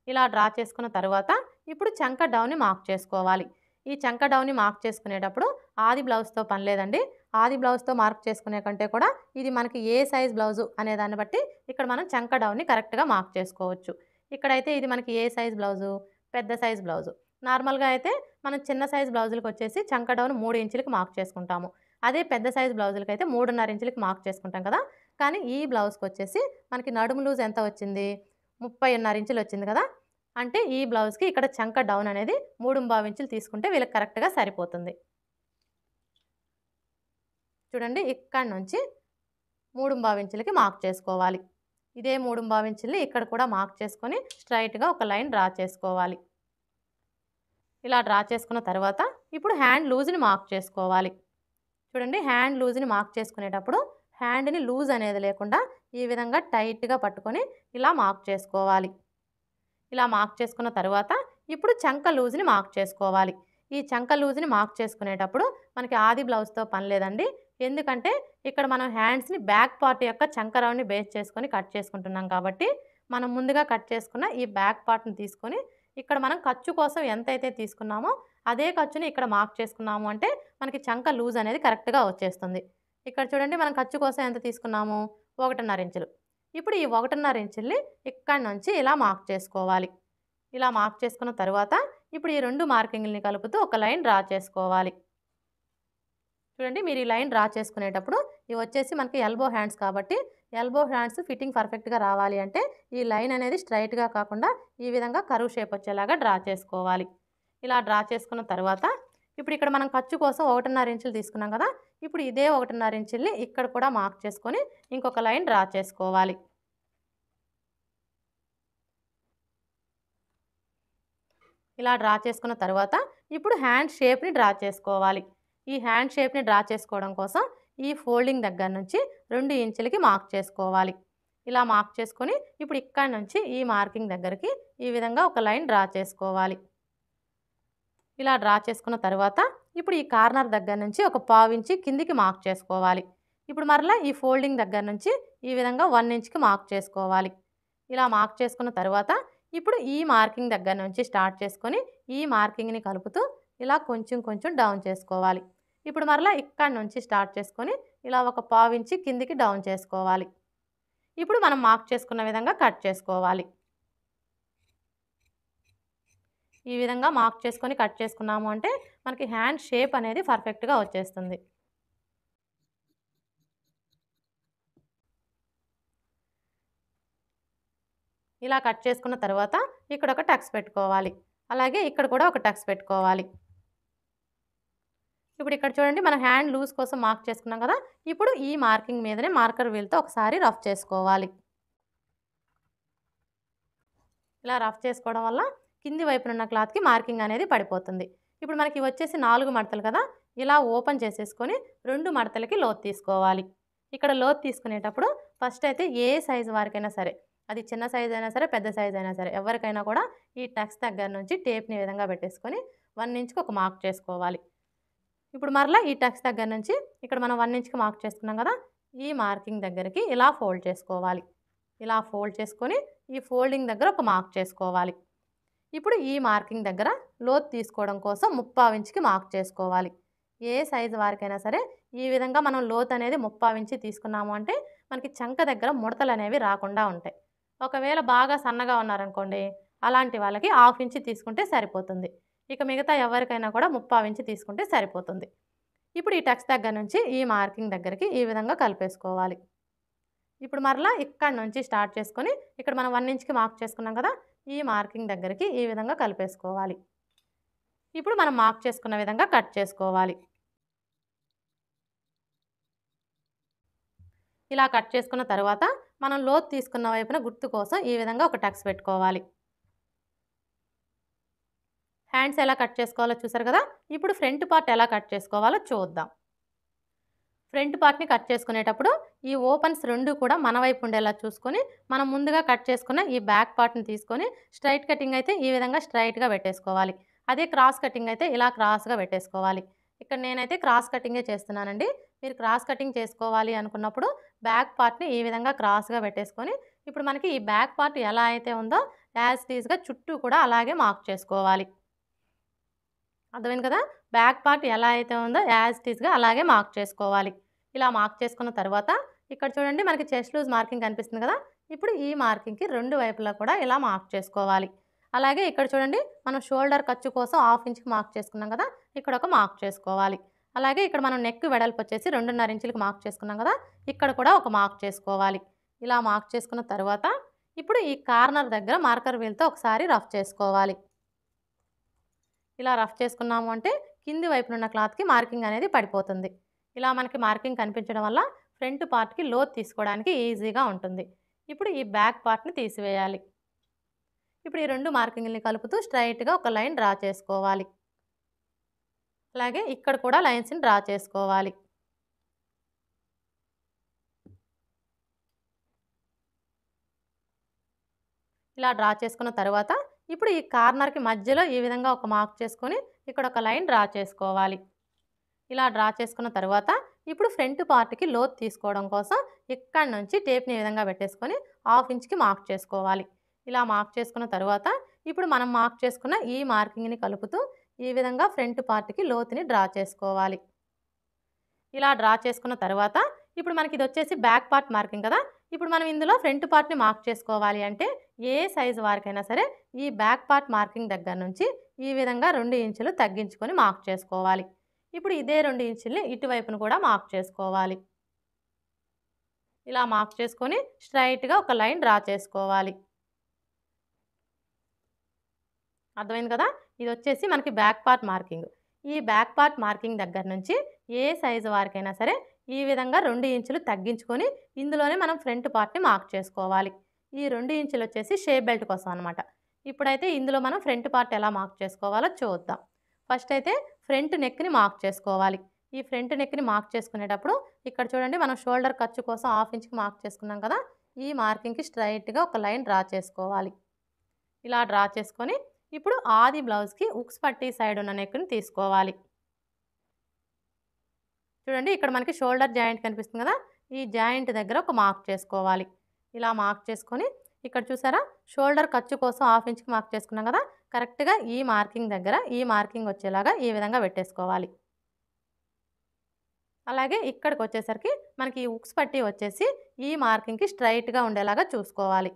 ఇలా డ్రా చేసుకున్న తరువాత ఇప్పుడు చంక డౌన్‌ని మార్క్ చేసుకోవాలి. ఈ చంక డౌన్‌ని మార్క్ చేసుకునేటప్పుడు ఆది బ్లౌజ్‌తో పని లేదండి. ఆది బ్లౌజ్‌తో మార్క్ చేసుకునే కంటే కూడా ఇది మనకి ఏ సైజ్ బ్లౌజు అనే దాన్ని బట్టి ఇక్కడ మనం చంక డౌన్‌ని కరెక్ట్‌గా మార్క్ చేసుకోవచ్చు. ఇక్కడైతే ఇది మనకి ఏ సైజ్ బ్లౌజు? పెద్ద సైజ్ బ్లౌజు. నార్మల్‌గా అయితే మనం చిన్న సైజ్ బ్లౌజులకొచ్చేసి చంక డౌన్ 3 ఇంచులకి మార్క్ చేసుకుంటాము. అదే పెద్ద సైజ్ బ్లౌజులకైతే 3.5 ఇంచులకి మార్క్ చేసుకుంటాం కదా! కానీ ఈ బ్లౌజ్‌కొచ్చేసి మనకి నడుము లూజ్ ఎంత వచ్చింది? 30.5 ఇంచులు వచ్చింది కదా! అంటే ఈ బ్లౌజ్‌కి ఇక్కడ చంక డౌన్ అనేది 3.25 ఇంచులు తీసుకుంటే వీళ్ళకి కరెక్ట్‌గా సరిపోతుంది. చూడండి, ఇక్కడి నుంచి 3.25 ఇంచులకి మార్క్ చేసుకోవాలి. ఇదే 3.25 ఇంచుల్ని ఇక్కడ కూడా మార్క్ చేసుకొని స్ట్రైట్‌గా ఒక లైన్ డ్రా చేసుకోవాలి. ఇలా డ్రా చేసుకున్న తర్వాత ఇప్పుడు హ్యాండ్ లూజ్‌ని మార్క్ చేసుకోవాలి. చూడండి, హ్యాండ్ లూజ్‌ని మార్క్ చేసుకునేటప్పుడు హ్యాండ్‌ని లూజ్ అనేది లేకుండా ఈ విధంగా టైట్‌గా పట్టుకొని ఇలా మార్క్ చేసుకోవాలి. ఇలా మార్క్ చేసుకున్న తరువాత ఇప్పుడు చంక లూజ్‌ని మార్క్ చేసుకోవాలి. ఈ చంక లూజ్‌ని మార్క్ చేసుకునేటప్పుడు మనకి ఆది బ్లౌజ్‌తో పని లేదండి. ఎందుకంటే ఇక్కడ మనం హ్యాండ్స్‌ని బ్యాక్ పార్ట్ యొక్క చంక రౌండ్‌ని బేస్ చేసుకొని కట్ చేసుకుంటున్నాం కాబట్టి మనం ముందుగా కట్ చేసుకున్న ఈ బ్యాక్ పార్ట్‌ని తీసుకొని ఇక్కడ మనం ఖర్చు కోసం ఎంతైతే తీసుకున్నామో అదే ఖర్చుని ఇక్కడ మార్క్ చేసుకున్నాము అంటే మనకి చంక లూజ్ అనేది కరెక్ట్‌గా వచ్చేస్తుంది. ఇక్కడ చూడండి, మనం ఖర్చు కోసం ఎంత తీసుకున్నాము? 1.5 ఇంచులు. ఇప్పుడు ఈ 1.5 ఇంచుల్ని ఇక్కడి నుంచి ఇలా మార్క్ చేసుకోవాలి. ఇలా మార్క్ చేసుకున్న తరువాత ఇప్పుడు ఈ 2 మార్కింగ్‌లని కలుపుతూ ఒక లైన్ డ్రా చేసుకోవాలి. చూడండి, మీరు ఈ లైన్ డ్రా చేసుకునేటప్పుడు ఇవి వచ్చేసి మనకి ఎల్బో హ్యాండ్స్ కాబట్టి ఎల్బో హ్యాండ్స్ ఫిట్టింగ్ పర్ఫెక్ట్‌గా రావాలి అంటే ఈ లైన్ అనేది స్ట్రైట్‌గా కాకుండా ఈ విధంగా కర్వ్ షేప్ వచ్చేలాగా డ్రా చేసుకోవాలి. ఇలా డ్రా చేసుకున్న తర్వాత ఇప్పుడు ఇక్కడ మనం ఖర్చు కోసం 1.5 ఇంచులు తీసుకున్నాం కదా! ఇప్పుడు ఇదే 1.5 ఇంచుల్ని ఇక్కడ కూడా మార్క్ చేసుకొని ఇంకొక లైన్ డ్రా చేసుకోవాలి. ఇలా డ్రా చేసుకున్న తర్వాత ఇప్పుడు హ్యాండ్ షేప్‌ని డ్రా చేసుకోవాలి. ఈ హ్యాండ్ షేప్‌ని డ్రా చేసుకోవడం కోసం ఈ ఫోల్డింగ్ దగ్గర నుంచి 2 ఇంచులకి మార్క్ చేసుకోవాలి. ఇలా మార్క్ చేసుకొని ఇప్పుడు ఇక్కడి నుంచి ఈ మార్కింగ్ దగ్గరికి ఈ విధంగా ఒక లైన్ డ్రా చేసుకోవాలి. ఇలా డ్రా చేసుకున్న తర్వాత ఇప్పుడు ఈ కార్నర్ దగ్గర నుంచి ఒక 1/4 ఇంచ్ కిందికి మార్క్ చేసుకోవాలి. ఇప్పుడు మరలా ఈ ఫోల్డింగ్ దగ్గర నుంచి ఈ విధంగా 1 ఇంచ్‌కి మార్క్ చేసుకోవాలి. ఇలా మార్క్ చేసుకున్న తర్వాత ఇప్పుడు ఈ మార్కింగ్ దగ్గర నుంచి స్టార్ట్ చేసుకొని ఈ మార్కింగ్‌ని కలుపుతూ ఇలా కొంచెం కొంచెం డౌన్ చేసుకోవాలి. ఇప్పుడు మరలా ఇక్కడి నుంచి స్టార్ట్ చేసుకొని ఇలా ఒక 1/4 ఇంచ్ కిందికి డౌన్ చేసుకోవాలి. ఇప్పుడు మనం మార్క్ చేసుకున్న విధంగా కట్ చేసుకోవాలి. ఈ విధంగా మార్క్ చేసుకొని కట్ చేసుకున్నాము అంటే మనకి హ్యాండ్ షేప్ అనేది పర్ఫెక్ట్‌గా వచ్చేస్తుంది. ఇలా కట్ చేసుకున్న తర్వాత ఇక్కడ ఒక టక్స్ పెట్టుకోవాలి. అలాగే ఇక్కడ కూడా ఒక టక్స్ పెట్టుకోవాలి. ఇప్పుడు ఇక్కడ చూడండి, మనం హ్యాండ్ లూజ్ కోసం మార్క్ చేసుకున్నాం కదా! ఇప్పుడు ఈ మార్కింగ్ మీదనే మార్కర్ వీల్‌తో ఒకసారి రఫ్ చేసుకోవాలి. ఇలా రఫ్ చేసుకోవడం వల్ల కింది వైపున ఉన్న క్లాత్కి మార్కింగ్ అనేది పడిపోతుంది. ఇప్పుడు మనకి వచ్చేసి 4 మడతలు కదా, ఇలా ఓపెన్ చేసేసుకొని 2 మడతలకి లోతు తీసుకోవాలి. ఇక్కడ లోతు తీసుకునేటప్పుడు ఫస్ట్ అయితే ఏ సైజు వారికైనా సరే, అది చిన్న సైజ్ అయినా సరే పెద్ద సైజ్ అయినా సరే, ఎవరికైనా కూడా ఈ టక్స్ దగ్గర నుంచి టేప్ని ఈ విధంగా పెట్టేసుకొని 1 ఇంచ్కి ఒక మార్క్ చేసుకోవాలి. ఇప్పుడు మరలా ఈ టక్స్ దగ్గర నుంచి ఇక్కడ మనం 1 ఇంచ్కి మార్క్ చేసుకున్నాం కదా, ఈ మార్కింగ్ దగ్గరికి ఇలా ఫోల్డ్ చేసుకోవాలి. ఇలా ఫోల్డ్ చేసుకొని ఈ ఫోల్డింగ్ దగ్గర ఒక మార్క్ చేసుకోవాలి. ఇప్పుడు ఈ మార్కింగ్ దగ్గర లోతు తీసుకోవడం కోసం 3/4 ఇంచ్కి మార్క్ చేసుకోవాలి. ఏ సైజు వారికైనా సరే ఈ విధంగా మనం లోతు అనేది 3/4 ఇంచి తీసుకున్నాము అంటే మనకి చంక దగ్గర ముడతలు అనేవి రాకుండా ఉంటాయి. ఒకవేళ బాగా సన్నగా ఉన్నారనుకోండి, అలాంటి వాళ్ళకి 1/2 ఇంచి తీసుకుంటే సరిపోతుంది. ఇక మిగతా ఎవరికైనా కూడా 3/4 ఇంచి తీసుకుంటే సరిపోతుంది. ఇప్పుడు ఈ టక్స్ దగ్గర నుంచి ఈ మార్కింగ్ దగ్గరికి ఈ విధంగా కలిపేసుకోవాలి. ఇప్పుడు మరలా ఇక్కడ నుంచి స్టార్ట్ చేసుకొని ఇక్కడ మనం 1 ఇంచ్కి మార్క్ చేసుకున్నాం కదా, ఈ మార్కింగ్ దగ్గరికి ఈ విధంగా కలిపేసుకోవాలి. ఇప్పుడు మనం మార్క్ చేసుకున్న విధంగా కట్ చేసుకోవాలి. ఇలా కట్ చేసుకున్న తర్వాత మనం లోతు తీసుకున్న వైపున గుర్తు కోసం ఈ విధంగా ఒక టక్స్ పెట్టుకోవాలి. హ్యాండ్స్ ఎలా కట్ చేసుకోవాలో చూసారు కదా, ఇప్పుడు ఫ్రంట్ పార్ట్ ఎలా కట్ చేసుకోవాలో చూద్దాం. ఫ్రంట్ పార్ట్ని కట్ చేసుకునేటప్పుడు ఈ ఓపెన్స్ 2 కూడా మన వైపు ఉండేలా చూసుకొని మనం ముందుగా కట్ చేసుకున్న ఈ బ్యాక్ పార్ట్ని తీసుకొని స్ట్రైట్ కటింగ్ అయితే ఈ విధంగా స్ట్రైట్గా పెట్టేసుకోవాలి. అదే క్రాస్ కటింగ్ అయితే ఇలా క్రాస్గా పెట్టేసుకోవాలి. ఇక్కడ నేనైతే క్రాస్ కటింగే చేస్తున్నానండి. మీరు క్రాస్ కటింగ్ చేసుకోవాలి అనుకున్నప్పుడు బ్యాక్ పార్ట్ని ఈ విధంగా క్రాస్గా పెట్టేసుకొని ఇప్పుడు మనకి ఈ బ్యాక్ పార్ట్ ఎలా అయితే ఉందో యాజ్ టీజ్గా చుట్టూ కూడా అలాగే మార్క్ చేసుకోవాలి. అర్థమైంది కదా, బ్యాక్ పార్ట్ ఎలా అయితే ఉందో యాజ్ టీజ్గా అలాగే మార్క్ చేసుకోవాలి. ఇలా మార్క్ చేసుకున్న తర్వాత ఇక్కడ చూడండి మనకి చెస్ట్ లూజ్ మార్కింగ్ కనిపిస్తుంది కదా, ఇప్పుడు ఈ మార్కింగ్కి 2 వైపులా కూడా ఇలా మార్క్ చేసుకోవాలి. అలాగే ఇక్కడ చూడండి మనం షోల్డర్ ఖర్చు కోసం 1/2 ఇంచ్కి మార్క్ చేసుకున్నాం కదా, ఇక్కడ ఒక మార్క్ చేసుకోవాలి. అలాగే ఇక్కడ మనం నెక్ వెడల్పు వచ్చేసి 2.5 ఇంచులకి మార్క్ చేసుకున్నాం కదా, ఇక్కడ కూడా ఒక మార్క్ చేసుకోవాలి. ఇలా మార్క్ చేసుకున్న తర్వాత ఇప్పుడు ఈ కార్నర్ దగ్గర మార్కర్ వీల్తో ఒకసారి రఫ్ చేసుకోవాలి. ఇలా రఫ్ చేసుకున్నాము అంటే కింది వైపున ఉన్న క్లాత్కి మార్కింగ్ అనేది పడిపోతుంది. ఇలా మనకి మార్కింగ్ కనిపించడం వల్ల ఫ్రంట్ పార్ట్కి లోతు తీసుకోవడానికి ఈజీగా ఉంటుంది. ఇప్పుడు ఈ బ్యాక్ పార్ట్ని తీసివేయాలి. ఇప్పుడు ఈ 2 మార్కింగ్ని కలుపుతూ స్ట్రైట్గా ఒక లైన్ డ్రా చేసుకోవాలి. అలాగే ఇక్కడ కూడా లైన్స్ని డ్రా చేసుకోవాలి. ఇలా డ్రా చేసుకున్న తర్వాత ఇప్పుడు ఈ కార్నర్కి మధ్యలో ఈ విధంగా ఒక మార్క్ చేసుకొని ఇక్కడ ఒక లైన్ డ్రా చేసుకోవాలి. ఇలా డ్రా చేసుకున్న తర్వాత ఇప్పుడు ఫ్రంట్ పార్ట్కి లోతు తీసుకోవడం కోసం ఇక్కడ నుంచి టేప్ని ఈ విధంగా పెట్టేసుకొని 1/2 ఇంచ్కి మార్క్ చేసుకోవాలి. ఇలా మార్క్ చేసుకున్న తర్వాత ఇప్పుడు మనం మార్క్ చేసుకున్న ఈ మార్కింగ్ని కలుపుతూ ఈ విధంగా ఫ్రంట్ పార్ట్కి లోతుని డ్రా చేసుకోవాలి. ఇలా డ్రా చేసుకున్న తర్వాత ఇప్పుడు మనకి ఇది వచ్చేసి బ్యాక్ పార్ట్ మార్కింగ్ కదా, ఇప్పుడు మనం ఇందులో ఫ్రంట్ పార్ట్ని మార్క్ చేసుకోవాలి అంటే ఏ సైజు వారికైనా సరే ఈ బ్యాక్ పార్ట్ మార్కింగ్ దగ్గర నుంచి ఈ విధంగా 2 ఇంచులు తగ్గించుకొని మార్క్ చేసుకోవాలి. ఇప్పుడు ఇదే 2 ఇంచుల్ని ఇటువైపును కూడా మార్క్ చేసుకోవాలి. ఇలా మార్క్ చేసుకొని స్ట్రైట్గా ఒక లైన్ డ్రా చేసుకోవాలి. అర్థమైంది కదా, ఇది వచ్చేసి మనకి బ్యాక్ పార్ట్ మార్కింగ్. ఈ బ్యాక్ పార్ట్ మార్కింగ్ దగ్గర నుంచి ఏ సైజు వారికైనా సరే ఈ విధంగా 2 ఇంచులు తగ్గించుకొని ఇందులోనే మనం ఫ్రంట్ పార్ట్ని మార్క్ చేసుకోవాలి. ఈ 2 ఇంచులు వచ్చేసి షేప్ బెల్ట్ కోసం అనమాట. ఇప్పుడైతే ఇందులో మనం ఫ్రంట్ పార్ట్ ఎలా మార్క్ చేసుకోవాలో చూద్దాం. ఫస్ట్ అయితే ఫ్రంట్ నెక్ని మార్క్ చేసుకోవాలి. ఈ ఫ్రంట్ నెక్ని మార్క్ చేసుకునేటప్పుడు ఇక్కడ చూడండి మనం షోల్డర్ ఖర్చు కోసం 1/2 ఇంచ్కి మార్క్ చేసుకున్నాం కదా, ఈ మార్కింగ్కి స్ట్రైట్గా ఒక లైన్ డ్రా చేసుకోవాలి. ఇలా డ్రా చేసుకొని ఇప్పుడు ఆది బ్లౌజ్కి ఉక్స్ పట్టీ సైడ్ ఉన్న నెక్ని తీసుకోవాలి. చూడండి ఇక్కడ మనకి షోల్డర్ జాయింట్ కనిపిస్తుంది కదా, ఈ జాయింట్ దగ్గర ఒక మార్క్ చేసుకోవాలి. ఇలా మార్క్ చేసుకొని ఇక్కడ చూసారా షోల్డర్ ఖర్చు కోసం 1/2 ఇంచ్కి మార్క్ చేసుకున్నాం కదా, కరెక్ట్గా ఈ మార్కింగ్ దగ్గర ఈ మార్కింగ్ వచ్చేలాగా ఈ విధంగా పెట్టేసుకోవాలి. అలాగే ఇక్కడికి వచ్చేసరికి మనకి ఈ ఉక్స్ పట్టీ వచ్చేసి ఈ మార్కింగ్కి స్ట్రైట్గా ఉండేలాగా చూసుకోవాలి.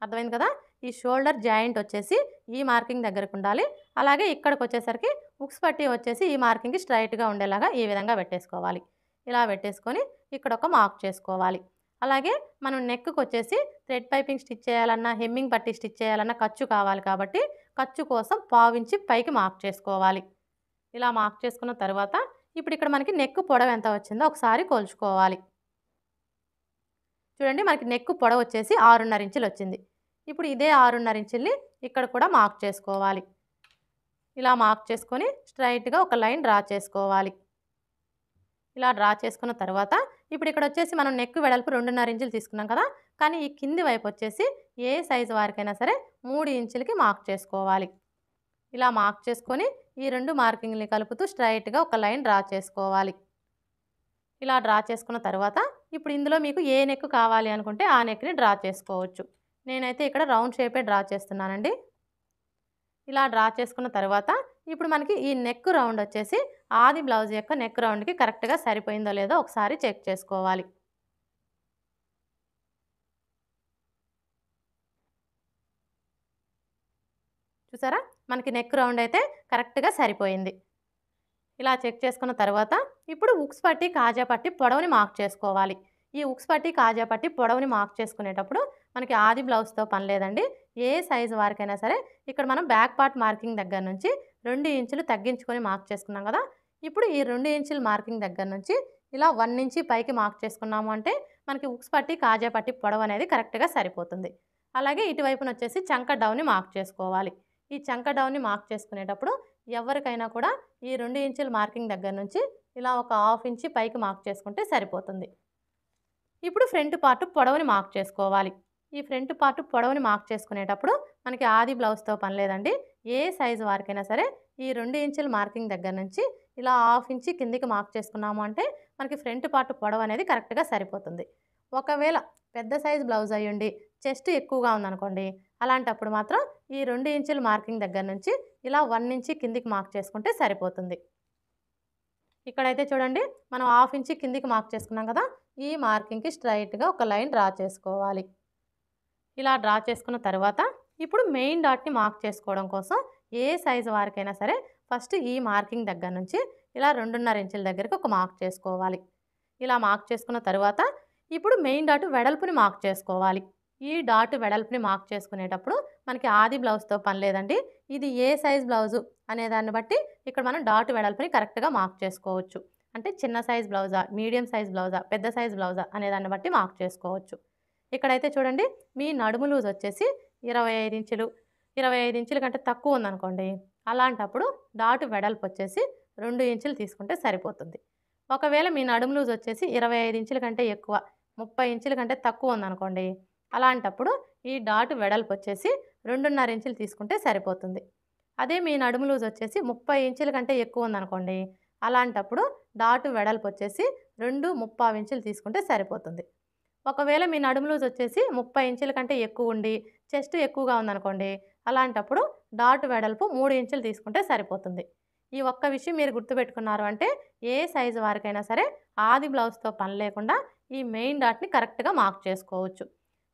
అర్థమైంది కదా, ఈ షోల్డర్ జాయింట్ వచ్చేసి ఈ మార్కింగ్ దగ్గరకు ఉండాలి. అలాగే ఇక్కడికి వచ్చేసరికి ఉక్స్ పట్టీ వచ్చేసి ఈ మార్కింగ్కి స్ట్రైట్గా ఉండేలాగా ఈ విధంగా పెట్టేసుకోవాలి. ఇలా పెట్టేసుకొని ఇక్కడ ఒక మార్క్ చేసుకోవాలి. అలాగే మనం నెక్కి వచ్చేసి థ్రెడ్ పైపింగ్ స్టిచ్ చేయాలన్నా హెమ్మింగ్ పట్టీ స్టిచ్ చేయాలన్నా ఖర్చు కావాలి కాబట్టి ఖర్చు కోసం 1/4 ఇంచి పైకి మార్క్ చేసుకోవాలి. ఇలా మార్క్ చేసుకున్న తర్వాత ఇప్పుడు ఇక్కడ మనకి నెక్ పొడవు ఎంత వచ్చిందో ఒకసారి కొలుచుకోవాలి. చూడండి మనకి నెక్ పొడవు వచ్చేసి 6.5 ఇంచులు వచ్చింది. ఇప్పుడు ఇదే 6.5 ఇంచుల్ని ఇక్కడ కూడా మార్క్ చేసుకోవాలి. ఇలా మార్క్ చేసుకొని స్ట్రైట్‌గా ఒక లైన్ డ్రా చేసుకోవాలి. ఇలా డ్రా చేసుకున్న తర్వాత ఇప్పుడు ఇక్కడ వచ్చేసి మనం నెక్ వెడల్పు 2.5 ఇంచులు తీసుకున్నాం కదా! కానీ ఈ కింది వైపు వచ్చేసి ఏ సైజు వారికైనా సరే 3 ఇంచులకి మార్క్ చేసుకోవాలి. ఇలా మార్క్ చేసుకొని ఈ 2 మార్కింగ్‌ని కలుపుతూ స్ట్రైట్‌గా ఒక లైన్ డ్రా చేసుకోవాలి. ఇలా డ్రా చేసుకున్న తర్వాత ఇప్పుడు ఇందులో మీకు ఏ నెక్ కావాలి అనుకుంటే ఆ నెక్‌ని డ్రా చేసుకోవచ్చు. నేనైతే ఇక్కడ రౌండ్ షేపే డ్రా చేస్తున్నానండి. ఇలా డ్రా చేసుకున్న తర్వాత ఇప్పుడు మనకి ఈ నెక్ రౌండ్ వచ్చేసి ఆది బ్లౌజ్ యొక్క నెక్ రౌండ్‌కి కరెక్ట్‌గా సరిపోయిందో లేదో ఒకసారి చెక్ చేసుకోవాలి. చూసారా? మనకి నెక్ రౌండ్ అయితే కరెక్ట్‌గా సరిపోయింది. ఇలా చెక్ చేసుకున్న తర్వాత ఇప్పుడు ఉక్స్ పట్టి, కాజా పట్టి పొడవుని మార్క్ చేసుకోవాలి. ఈ ఉక్స్ పట్టి, కాజా పట్టి పొడవుని మార్క్ చేసుకునేటప్పుడు మనకి ఆది బ్లౌజ్‌తో పని లేదండి. ఏ సైజు వారికైనా సరే ఇక్కడ మనం బ్యాక్ పార్ట్ మార్కింగ్ దగ్గర నుంచి 2 ఇంచులు తగ్గించుకొని మార్క్ చేసుకున్నాం కదా! ఇప్పుడు ఈ 2 ఇంచుల మార్కింగ్ దగ్గర నుంచి ఇలా 1 ఇంచి పైకి మార్క్ చేసుకున్నాము అంటే మనకి ఉక్స్ పట్టి, కాజా పట్టి పొడవు అనేది కరెక్ట్‌గా సరిపోతుంది. అలాగే ఇటువైపున వచ్చేసి చంక డౌన్‌ని మార్క్ చేసుకోవాలి. ఈ చంక డౌన్‌ని మార్క్ చేసుకునేటప్పుడు ఎవరికైనా కూడా ఈ 2 ఇంచుల మార్కింగ్ దగ్గర నుంచి ఇలా ఒక హాఫ్ ఇంచి పైకి మార్క్ చేసుకుంటే సరిపోతుంది. ఇప్పుడు ఫ్రంట్ పార్ట్ పొడవుని మార్క్ చేసుకోవాలి. ఈ ఫ్రంట్ పార్ట్ పొడవుని మార్క్ చేసుకునేటప్పుడు మనకి ఆది బ్లౌజ్‌తో పని లేదండి. ఏ సైజు వారికైనా సరే ఈ 2 ఇంచుల మార్కింగ్ దగ్గర నుంచి ఇలా హాఫ్ ఇంచి కిందికి మార్క్ చేసుకున్నాము అంటే మనకి ఫ్రంట్ పార్ట్ పొడవు అనేది కరెక్ట్‌గా సరిపోతుంది. ఒకవేళ పెద్ద సైజు బ్లౌజ్ అయ్యుండి చెస్ట్ ఎక్కువగా ఉందనుకోండి, అలాంటప్పుడు మాత్రం ఈ 2 ఇంచుల మార్కింగ్ దగ్గర నుంచి ఇలా 1 ఇంచి కిందికి మార్క్ చేసుకుంటే సరిపోతుంది. ఇక్కడైతే చూడండి మనం హాఫ్ ఇంచి కిందికి మార్క్ చేసుకున్నాం కదా! ఈ మార్కింగ్‌కి స్ట్రెయిట్‌గా ఒక లైన్ డ్రా చేసుకోవాలి. ఇలా డ్రా చేసుకున్న తర్వాత ఇప్పుడు మెయిన్ డాట్‌ని మార్క్ చేసుకోవడం కోసం ఏ సైజు వారికైనా సరే ఫస్ట్ ఈ మార్కింగ్ దగ్గర నుంచి ఇలా 2.5 ఇంచుల దగ్గరికి ఒక మార్క్ చేసుకోవాలి. ఇలా మార్క్ చేసుకున్న తర్వాత ఇప్పుడు మెయిన్ డాట్ వెడల్పుని మార్క్ చేసుకోవాలి. ఈ డాట్ వెడల్పుని మార్క్ చేసుకునేటప్పుడు మనకి ఆది బ్లౌజ్‌తో పని లేదండి. ఇది ఏ సైజ్ బ్లౌజు అనే దాన్ని బట్టి ఇక్కడ మనం డాట్ వెడల్పుని కరెక్ట్‌గా మార్క్ చేసుకోవచ్చు. అంటే చిన్న సైజ్ బ్లౌజా, మీడియం సైజ్ బ్లౌజా, పెద్ద సైజ్ బ్లౌజా అనే దాన్ని బట్టి మార్క్ చేసుకోవచ్చు. ఇక్కడైతే చూడండి మీ నడుము లూజ్ వచ్చేసి 25 ఇంచులు, 25 ఇంచుల కంటే తక్కువ ఉందనుకోండి, అలాంటప్పుడు డాట్ వెడల్పు వచ్చేసి 2 ఇంచులు తీసుకుంటే సరిపోతుంది. ఒకవేళ మీ నడుము లూజ్ వచ్చేసి 25 ఇంచుల కంటే ఎక్కువ, 30 ఇంచుల కంటే తక్కువ ఉందనుకోండి, అలాంటప్పుడు ఈ డాట్ వెడల్పు వచ్చేసి 2.5 ఇంచులు తీసుకుంటే సరిపోతుంది. అదే మీ నడుము లూజ్ వచ్చేసి 30 ఇంచుల కంటే ఎక్కువ ఉందనుకోండి, అలాంటప్పుడు డాట్ వెడల్పు వచ్చేసి 2.25 ఇంచులు తీసుకుంటే సరిపోతుంది. ఒకవేళ మీ నడుము లూజ్ వచ్చేసి 30 ఇంచుల కంటే ఎక్కువ ఉండి చెస్ట్ ఎక్కువగా ఉందనుకోండి, అలాంటప్పుడు డాట్ వెడల్పు 3 ఇంచులు తీసుకుంటే సరిపోతుంది. ఈ ఒక్క విషయం మీరు గుర్తుపెట్టుకున్నారు అంటే ఏ సైజు వారికైనా సరే ఆది బ్లౌజ్‌తో పని లేకుండా ఈ మెయిన్ డాట్‌ని కరెక్ట్‌గా మార్క్ చేసుకోవచ్చు.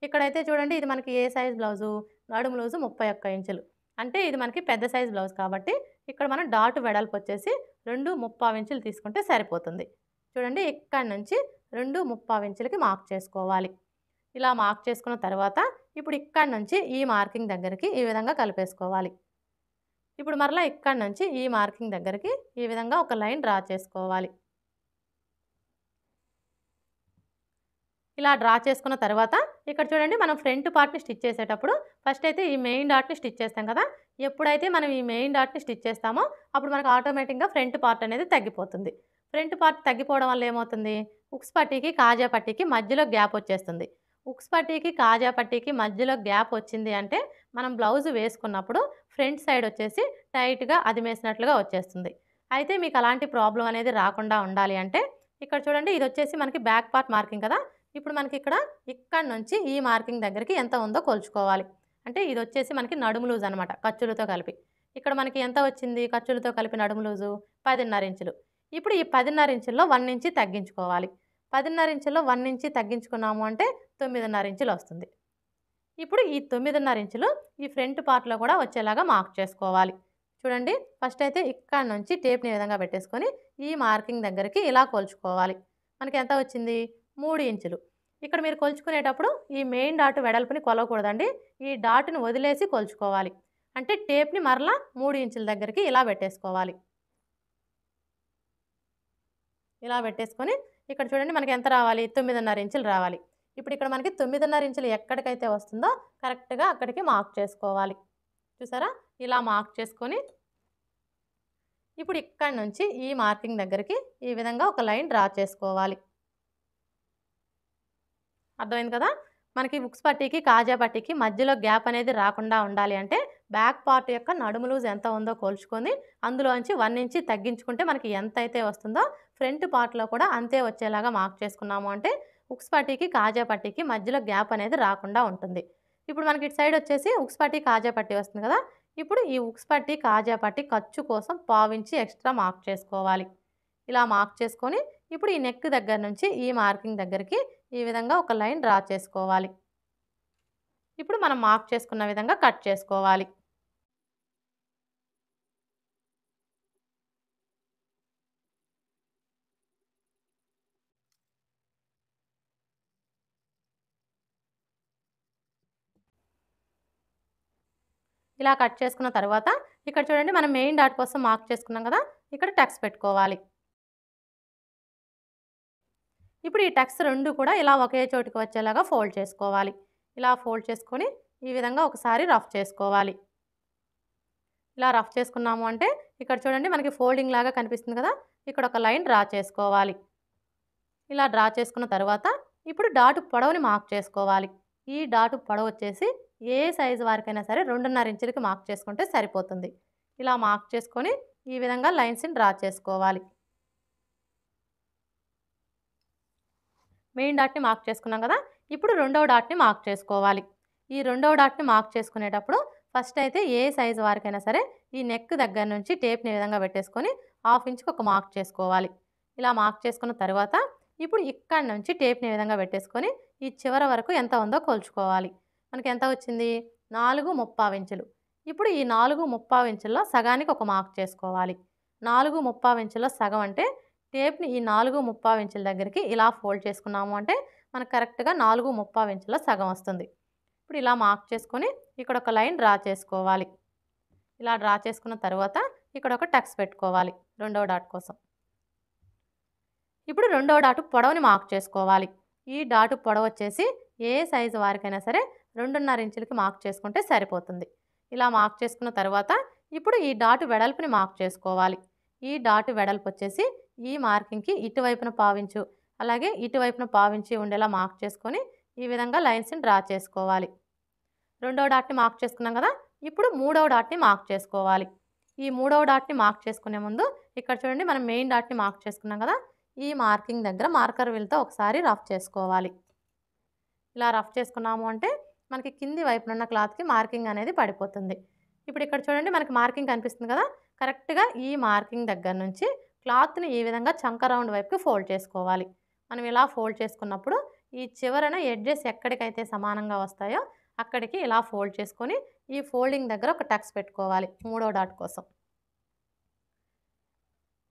ఇక్కడైతే చూడండి ఇది మనకి ఏ సైజ్ బ్లౌజు, నడుము లూజు 31 ఇంచులు. అంటే ఇది మనకి పెద్ద సైజ్ బ్లౌజ్ కాబట్టి ఇక్కడ మనం డాట్ వెడల్పు వచ్చేసి 2.25 ఇంచులు తీసుకుంటే సరిపోతుంది. చూడండి ఇక్కడి నుంచి 2.25 ఇంచులకి మార్క్ చేసుకోవాలి. ఇలా మార్క్ చేసుకున్న తర్వాత ఇప్పుడు ఇక్కడి నుంచి ఈ మార్కింగ్ దగ్గరికి ఈ విధంగా కలిపేసుకోవాలి. ఇప్పుడు మరలా ఇక్కడి నుంచి ఈ మార్కింగ్ దగ్గరికి ఈ విధంగా ఒక లైన్ డ్రా చేసుకోవాలి. ఇలా డ్రా చేసుకున్న తర్వాత ఇక్కడ చూడండి మనం ఫ్రంట్ పార్ట్‌ని స్టిచ్ చేసేటప్పుడు ఫస్ట్ అయితే ఈ మెయిన్ డాట్‌ని స్టిచ్ చేస్తాం కదా! ఎప్పుడైతే మనం ఈ మెయిన్ డాట్‌ని స్టిచ్ చేస్తామో అప్పుడు మనకు ఆటోమేటిక్‌గా ఫ్రంట్ పార్ట్ అనేది తగ్గిపోతుంది. ఫ్రంట్ పార్ట్ తగ్గిపోవడం వల్ల ఏమవుతుంది? ఉక్స్ పట్టీకి, కాజా పట్టీకి మధ్యలో గ్యాప్ వచ్చేస్తుంది. ఉక్స్ పట్టీకి, కాజా పట్టీకి మధ్యలో గ్యాప్ వచ్చింది అంటే మనం బ్లౌజ్ వేసుకున్నప్పుడు ఫ్రంట్ సైడ్ వచ్చేసి టైట్‌గా అదిమేసినట్లుగా వచ్చేస్తుంది. అయితే మీకు అలాంటి ప్రాబ్లమ్ అనేది రాకుండా ఉండాలి అంటే ఇక్కడ చూడండి ఇది వచ్చేసి మనకి బ్యాక్ పార్ట్ మార్కింగ్ కదా! ఇప్పుడు మనకి ఇక్కడి నుంచి ఈ మార్కింగ్ దగ్గరికి ఎంత ఉందో కొలుచుకోవాలి. అంటే ఇది వచ్చేసి మనకి నడుము లూజ్ అనమాట ఖర్చులతో కలిపి. ఇక్కడ మనకి ఎంత వచ్చింది ఖర్చులతో కలిపి నడుము లూజు 10.5 ఇంచులు. ఇప్పుడు ఈ 10.5 ఇంచుల్లో 1 ఇంచి తగ్గించుకోవాలి. 10.5 ఇంచుల్లో 1 ఇంచి తగ్గించుకున్నాము అంటే 9.5 ఇంచులు వస్తుంది. ఇప్పుడు ఈ 9.5 ఇంచులు ఈ ఫ్రంట్ పార్ట్‌లో కూడా వచ్చేలాగా మార్క్ చేసుకోవాలి. చూడండి ఫస్ట్ అయితే ఇక్కడి నుంచి టేప్‌ని ఈ విధంగా పెట్టేసుకొని ఈ మార్కింగ్ దగ్గరికి ఇలా కొలుచుకోవాలి. మనకి ఎంత వచ్చింది 3 ఇంచులు. ఇక్కడ మీరు కొలుచుకునేటప్పుడు ఈ మెయిన్ డాట్ వెడల్పుని కొలవకూడదండి. ఈ డాట్‌ని వదిలేసి కొలుచుకోవాలి. అంటే టేప్‌ని మరలా 3 ఇంచుల దగ్గరికి ఇలా పెట్టేసుకోవాలి. ఇలా పెట్టేసుకొని ఇక్కడ చూడండి మనకి ఎంత రావాలి 9.5 ఇంచులు రావాలి. ఇప్పుడు ఇక్కడ మనకి 9.5 ఇంచులు ఎక్కడికైతే వస్తుందో కరెక్ట్‌గా అక్కడికి మార్క్ చేసుకోవాలి. చూసారా? ఇలా మార్క్ చేసుకొని ఇప్పుడు ఇక్కడి నుంచి ఈ మార్కింగ్ దగ్గరికి ఈ విధంగా ఒక లైన్ డ్రా చేసుకోవాలి. అర్థమైంది కదా? మనకి ఉక్స్ పట్టీకి, కాజా పట్టీకి మధ్యలో గ్యాప్ అనేది రాకుండా ఉండాలి అంటే బ్యాక్ పార్ట్ యొక్క నడుము లూజ్ ఎంత ఉందో కొలుచుకొని అందులోంచి 1 ఇంచ్ తగ్గించుకుంటే మనకి ఎంతైతే వస్తుందో ఫ్రంట్ పార్ట్‌లో కూడా అంతే వచ్చేలాగా మార్క్ చేసుకున్నాము అంటే ఉక్స్ పట్టీకి, కాజా పట్టీకి మధ్యలో గ్యాప్ అనేది రాకుండా ఉంటుంది. ఇప్పుడు మనకి ఇటు సైడ్ వచ్చేసి ఉక్స్ పట్టీ, కాజా పట్టీ వస్తుంది కదా! ఇప్పుడు ఈ ఉక్స్ పట్టీ, కాజా పట్టీ ఖర్చు కోసం పావించి ఎక్స్ట్రా మార్క్ చేసుకోవాలి. ఇలా మార్క్ చేసుకొని ఇప్పుడు ఈ నెక్ దగ్గర నుంచి ఈ మార్కింగ్ దగ్గరికి ఈ విధంగా ఒక లైన్ డ్రా చేసుకోవాలి. ఇప్పుడు మనం మార్క్ చేసుకున్న విధంగా కట్ చేసుకోవాలి. ఇలా కట్ చేసుకున్న తర్వాత ఇక్కడ చూడండి మనం మెయిన్ డాట్ కోసం మార్క్ చేసుకున్నాం కదా! ఇక్కడ టక్స్ పెట్టుకోవాలి. ఇప్పుడు ఈ టక్స్ 2 కూడా ఇలా ఒకే చోటుకి వచ్చేలాగా ఫోల్డ్ చేసుకోవాలి. ఇలా ఫోల్డ్ చేసుకొని ఈ విధంగా ఒకసారి రఫ్ చేసుకోవాలి. ఇలా రఫ్ చేసుకున్నాము అంటే ఇక్కడ చూడండి మనకి ఫోల్డింగ్ లాగా కనిపిస్తుంది కదా! ఇక్కడ ఒక లైన్ డ్రా చేసుకోవాలి. ఇలా డ్రా చేసుకున్న తర్వాత ఇప్పుడు డాట్ పొడవుని మార్క్ చేసుకోవాలి. ఈ డాట్ పొడవు వచ్చేసి ఏ సైజు వారికైనా సరే 2.5 ఇంచులకి మార్క్ చేసుకుంటే సరిపోతుంది. ఇలా మార్క్ చేసుకొని ఈ విధంగా లైన్స్ని డ్రా చేసుకోవాలి. మెయిన్ డాట్ని మార్క్ చేసుకున్నాం కదా! ఇప్పుడు రెండవ డాట్ని మార్క్ చేసుకోవాలి. ఈ రెండవ డాట్ని మార్క్ చేసుకునేటప్పుడు ఫస్ట్ అయితే ఏ సైజు వారికైనా సరే ఈ నెక్ దగ్గర నుంచి టేప్ని ఈ విధంగా పెట్టేసుకొని 1/2 ఇంచుకి ఒక మార్క్ చేసుకోవాలి. ఇలా మార్క్ చేసుకున్న తర్వాత ఇప్పుడు ఇక్కడి నుంచి టేప్ని ఈ విధంగా పెట్టేసుకొని ఈ చివర వరకు ఎంత ఉందో కొలుచుకోవాలి. మనకి ఎంత వచ్చింది? 4/3 ఇంచులు. ఇప్పుడు ఈ 4/3 ఇంచుల్లో సగానికి ఒక మార్క్ చేసుకోవాలి. 4/3 ఇంచుల్లో సగం అంటే టేప్ని ఈ 4/3 ఇంచుల దగ్గరికి ఇలా ఫోల్డ్ చేసుకున్నాము అంటే మనకు కరెక్ట్‌గా 4/3 ఇంచుల సగం వస్తుంది. ఇప్పుడు ఇలా మార్క్ చేసుకొని ఇక్కడ ఒక లైన్ డ్రా చేసుకోవాలి. ఇలా డ్రా చేసుకున్న తర్వాత ఇక్కడ ఒక టక్స్ పెట్టుకోవాలి రెండవ డాట్ కోసం. ఇప్పుడు రెండవ డాట్ పొడవుని మార్క్ చేసుకోవాలి. ఈ డాట్ పొడవు వచ్చేసి ఏ సైజు వారికైనా సరే 2.5 ఇంచులకి మార్క్ చేసుకుంటే సరిపోతుంది. ఇలా మార్క్ చేసుకున్న తర్వాత ఇప్పుడు ఈ డాట్ వెడల్పుని మార్క్ చేసుకోవాలి. ఈ డాట్ వెడల్పు వచ్చేసి ఈ మార్కింగ్కి ఇటువైపున పావించు అలాగే ఇటువైపున పావించి ఉండేలా మార్క్ చేసుకొని ఈ విధంగా లైన్స్ని డ్రా చేసుకోవాలి. రెండవ డాట్ని మార్క్ చేసుకున్నాం కదా! ఇప్పుడు మూడవ డాట్ని మార్క్ చేసుకోవాలి. ఈ మూడవ డాట్ని మార్క్ చేసుకునే ముందు ఇక్కడ చూడండి మనం మెయిన్ డాట్ని మార్క్ చేసుకున్నాం కదా! ఈ మార్కింగ్ దగ్గర మార్కర్ వీల్తో ఒకసారి రఫ్ చేసుకోవాలి. ఇలా రఫ్ చేసుకున్నాము అంటే మనకి కింది వైపున ఉన్న క్లాత్కి మార్కింగ్ అనేది పడిపోతుంది. ఇప్పుడు ఇక్కడ చూడండి మనకి మార్కింగ్ కనిపిస్తుంది కదా! కరెక్ట్‌గా ఈ మార్కింగ్ దగ్గర నుంచి క్లాత్ని ఈ విధంగా చంక రౌండ్ వైపుకి ఫోల్డ్ చేసుకోవాలి. మనం ఇలా ఫోల్డ్ చేసుకున్నప్పుడు ఈ చివరన ఎడ్జెస్ ఎక్కడికైతే సమానంగా వస్తాయో అక్కడికి ఇలా ఫోల్డ్ చేసుకొని ఈ ఫోల్డింగ్ దగ్గర ఒక టక్స్ పెట్టుకోవాలి మూడో డాట్ కోసం.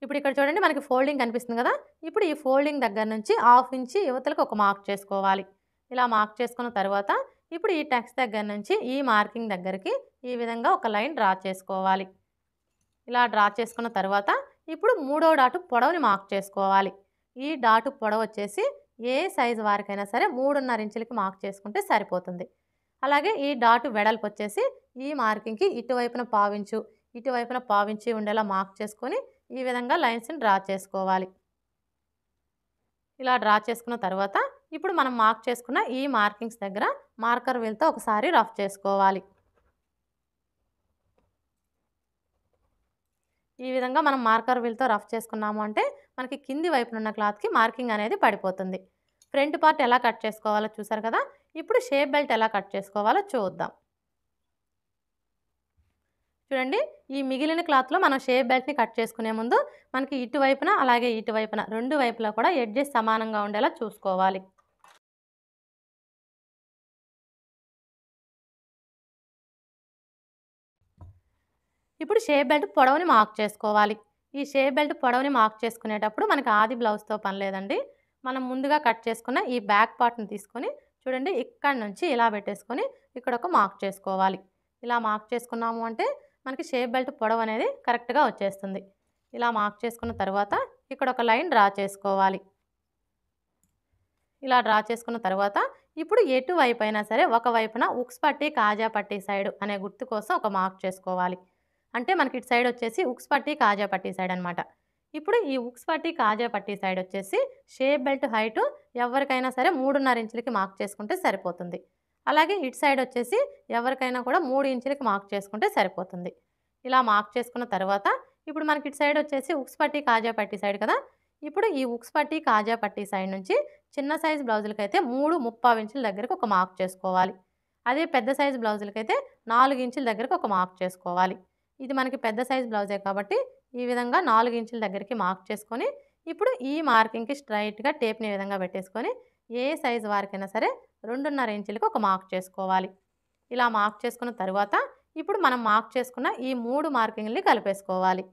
ఇప్పుడు ఇక్కడ చూడండి మనకి ఫోల్డింగ్ కనిపిస్తుంది కదా! ఇప్పుడు ఈ ఫోల్డింగ్ దగ్గర నుంచి 1/2 ఇంచ్ యువతలకు ఒక మార్క్ చేసుకోవాలి. ఇలా మార్క్ చేసుకున్న తర్వాత ఇప్పుడు ఈ టక్స్ దగ్గర నుంచి ఈ మార్కింగ్ దగ్గరికి ఈ విధంగా ఒక లైన్ డ్రా చేసుకోవాలి. ఇలా డ్రా చేసుకున్న తర్వాత ఇప్పుడు మూడో డాట్ పొడవుని మార్క్ చేసుకోవాలి. ఈ డాట్ పొడవు వచ్చేసి ఏ సైజు వారికైనా సరే 3.5 ఇంచులకి మార్క్ చేసుకుంటే సరిపోతుంది. అలాగే ఈ డాట్ వెడల్పు వచ్చేసి ఈ మార్కింగ్కి ఇటువైపున పావించు ఇటువైపున పావించి ఉండేలా మార్క్ చేసుకొని ఈ విధంగా లైన్స్ని డ్రా చేసుకోవాలి. ఇలా డ్రా చేసుకున్న తర్వాత ఇప్పుడు మనం మార్క్ చేసుకున్న ఈ మార్కింగ్స్ దగ్గర మార్కర్ వీల్తో ఒకసారి రఫ్ చేసుకోవాలి. ఈ విధంగా మనం మార్కర్ వీల్తో రఫ్ చేసుకున్నాము అంటే మనకి కింది వైపున ఉన్న క్లాత్కి మార్కింగ్ అనేది పడిపోతుంది. ఫ్రంట్ పార్ట్ ఎలా కట్ చేసుకోవాలో చూసారు కదా! ఇప్పుడు షేప్ బెల్ట్ ఎలా కట్ చేసుకోవాలో చూద్దాం. చూడండి ఈ మిగిలిన క్లాత్లో మనం షేప్ బెల్ట్ని కట్ చేసుకునే ముందు మనకి ఇటువైపున అలాగే ఇటువైపున రెండు వైపులా కూడా ఎడ్జెస్ సమానంగా ఉండేలా చూసుకోవాలి. ఇప్పుడు షేప్ బెల్ట్ పొడవుని మార్క్ చేసుకోవాలి. ఈ షేప్ బెల్ట్ పొడవుని మార్క్ చేసుకునేటప్పుడు మనకి ఆది బ్లౌజ్తో పని లేదండి. మనం ముందుగా కట్ చేసుకున్న ఈ బ్యాక్ పార్ట్ని తీసుకొని చూడండి ఇక్కడ నుంచి ఇలా పెట్టేసుకొని ఇక్కడ ఒక మార్క్ చేసుకోవాలి. ఇలా మార్క్ చేసుకున్నాము అంటే మనకి షేప్ బెల్ట్ పొడవు అనేది కరెక్ట్గా వచ్చేస్తుంది. ఇలా మార్క్ చేసుకున్న తర్వాత ఇక్కడ ఒక లైన్ డ్రా చేసుకోవాలి. ఇలా డ్రా చేసుకున్న తర్వాత ఇప్పుడు ఎటువైపు అయినా సరే ఒకవైపున ఉక్స్ పట్టి కాజా పట్టి సైడ్ అనే గుర్తు కోసం ఒక మార్క్ చేసుకోవాలి. అంటే మనకి ఇటు సైడ్ వచ్చేసి ఉక్స్ పట్టి కాజా పట్టి సైడ్ అనమాట. ఇప్పుడు ఈ ఉక్స్ పట్టి కాజా పట్టి సైడ్ వచ్చేసి షేప్ బెల్ట్ హైటు ఎవరికైనా సరే 3.5 ఇంచులకి మార్క్ చేసుకుంటే సరిపోతుంది. అలాగే ఇటు సైడ్ వచ్చేసి ఎవరికైనా కూడా 3 ఇంచులకి మార్క్ చేసుకుంటే సరిపోతుంది. ఇలా మార్క్ చేసుకున్న తర్వాత ఇప్పుడు మనకి ఇటు సైడ్ వచ్చేసి ఉక్స్ పట్టి కాజా పట్టి సైడ్ కదా. ఇప్పుడు ఈ ఉక్స్ పట్టి కాజా పట్టి సైడ్ నుంచి చిన్న సైజ్ బ్లౌజులకైతే 3.25 ఇంచుల దగ్గరకు ఒక మార్క్ చేసుకోవాలి. అదే పెద్ద సైజ్ బ్లౌజులకైతే 4 ఇంచుల దగ్గరకు ఒక మార్క్ చేసుకోవాలి. ఇది మనకి పెద్ద సైజ్ బ్లౌజే కాబట్టి ఈ విధంగా 4 ఇంచుల దగ్గరికి మార్క్ చేసుకొని ఇప్పుడు ఈ మార్కింగ్కి స్ట్రైట్గా టేప్ని ఈ విధంగా పెట్టేసుకొని ఏ సైజు వారికైనా సరే 2.5 ఇంచులకి ఒక మార్క్ చేసుకోవాలి. ఇలా మార్క్ చేసుకున్న తర్వాత ఇప్పుడు మనం మార్క్ చేసుకున్న ఈ 3 మార్కింగ్ని కలిపేసుకోవాలి.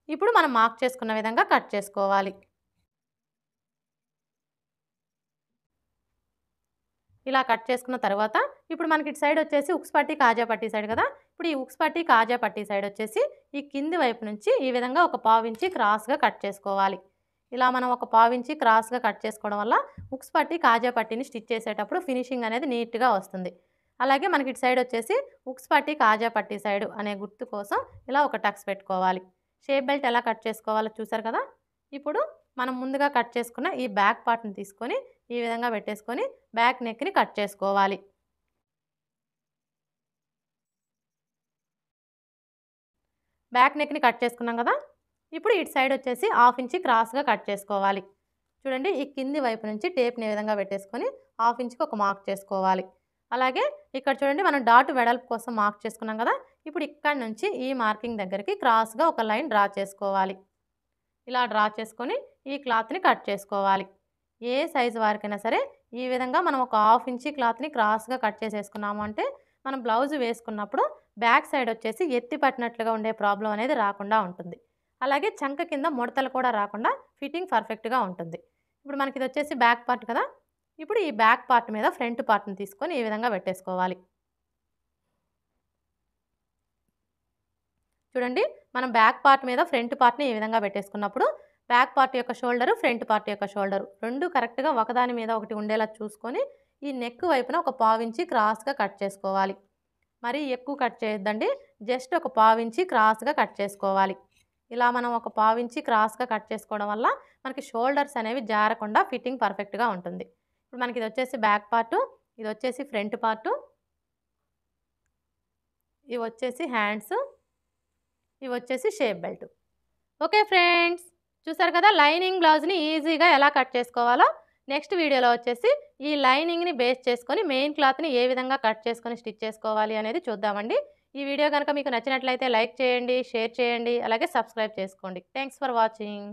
ఇప్పుడు మనం మార్క్ చేసుకున్న విధంగా కట్ చేసుకోవాలి. ఇలా కట్ చేసుకున్న తర్వాత ఇప్పుడు మనకి ఇటు సైడ్ వచ్చేసి ఉక్స్ పట్టి కాజా పట్టి సైడ్ కదా. ఇప్పుడు ఈ ఉక్స్ పట్టి కాజా పట్టి సైడ్ వచ్చేసి ఈ కింది వైపు నుంచి ఈ విధంగా ఒక 1/4 ఇంచి క్రాస్గా కట్ చేసుకోవాలి. ఇలా మనం ఒక 1/4 ఇంచి క్రాస్గా కట్ చేసుకోవడం వల్ల ఉక్స్ పట్టి కాజా పట్టిని స్టిచ్ చేసేటప్పుడు ఫినిషింగ్ అనేది నీట్గా వస్తుంది. అలాగే మనకి ఇటు సైడ్ వచ్చేసి ఉక్స్ పట్టి కాజా పట్టి సైడ్ అనే గుర్తు కోసం ఇలా ఒక టక్స్ పెట్టుకోవాలి. షేప్ బెల్ట్ ఎలా కట్ చేసుకోవాలో చూసారు కదా. ఇప్పుడు మనం ముందుగా కట్ చేసుకున్న ఈ బ్యాక్ పార్ట్ని తీసుకొని ఈ విధంగా పెట్టేసుకొని బ్యాక్ నెక్ని కట్ చేసుకోవాలి. బ్యాక్ నెక్ని కట్ చేసుకున్నాం కదా. ఇప్పుడు ఇటు సైడ్ వచ్చేసి 1/2 ఇంచి క్రాస్గా కట్ చేసుకోవాలి. చూడండి ఈ కింది వైపు నుంచి టేప్ని ఈ విధంగా పెట్టేసుకొని 1/2 ఇంచుకి ఒక మార్క్ చేసుకోవాలి. అలాగే ఇక్కడ చూడండి మనం డాట్ వెడల్పు కోసం మార్క్ చేసుకున్నాం కదా. ఇప్పుడు ఇక్కడ నుంచి ఈ మార్కింగ్ దగ్గరికి క్రాస్గా ఒక లైన్ డ్రా చేసుకోవాలి. ఇలా డ్రా చేసుకొని ఈ క్లాత్ని కట్ చేసుకోవాలి. ఏ సైజు వారికైనా సరే ఈ విధంగా మనం ఒక 1/2 ఇంచి క్లాత్ని క్రాస్గా కట్ చేసేసుకున్నాము అంటే మనం బ్లౌజ్ వేసుకున్నప్పుడు బ్యాక్ సైడ్ వచ్చేసి ఎత్తి పట్టినట్లుగా ఉండే ప్రాబ్లం అనేది రాకుండా ఉంటుంది. అలాగే చంక కింద ముడతలు కూడా రాకుండా ఫిట్టింగ్ పర్ఫెక్ట్గా ఉంటుంది. ఇప్పుడు మనకి ఇది వచ్చేసి బ్యాక్ పార్ట్ కదా. ఇప్పుడు ఈ బ్యాక్ పార్ట్ మీద ఫ్రంట్ పార్ట్ని తీసుకొని ఈ విధంగా పెట్టేసుకోవాలి. చూడండి మనం బ్యాక్ పార్ట్ మీద ఫ్రంట్ పార్ట్ని ఈ విధంగా పెట్టేసుకున్నప్పుడు బ్యాక్ పార్ట్ యొక్క షోల్డరు ఫ్రంట్ పార్ట్ యొక్క షోల్డరు రెండు కరెక్ట్గా ఒకదాని మీద ఒకటి ఉండేలా చూసుకొని ఈ నెక్ వైపున ఒక 1/4 ఇంచి క్రాస్గా కట్ చేసుకోవాలి. మరీ ఎక్కువ కట్ చేయొద్దండి, జస్ట్ ఒక 1/4 ఇంచి క్రాస్గా కట్ చేసుకోవాలి. ఇలా మనం ఒక 1/4 ఇంచి క్రాస్గా కట్ చేసుకోవడం వల్ల మనకి షోల్డర్స్ అనేవి జారకుండా ఫిట్టింగ్ పర్ఫెక్ట్గా ఉంటుంది. ఇప్పుడు మనకి ఇది వచ్చేసి బ్యాక్ పార్టు, ఇది వచ్చేసి ఫ్రంట్ పార్టు, ఇవి వచ్చేసి హ్యాండ్స్, ఇవి వచ్చేసి షేప్ బెల్ట్. ఓకే ఫ్రెండ్స్, చూసారు కదా లైనింగ్ బ్లౌజ్ని ఈజీగా ఎలా కట్ చేసుకోవాలో. నెక్స్ట్ వీడియోలో వచ్చేసి ఈ లైనింగ్ని బేస్ చేసుకొని మెయిన్ క్లాత్ని ఏ విధంగా కట్ చేసుకొని స్టిచ్ చేసుకోవాలి అనేది చూద్దామండి. ఈ వీడియో కనుక మీకు నచ్చినట్లయితే లైక్ చేయండి, షేర్ చేయండి, అలాగే సబ్స్క్రైబ్ చేసుకోండి. Thanks for watching.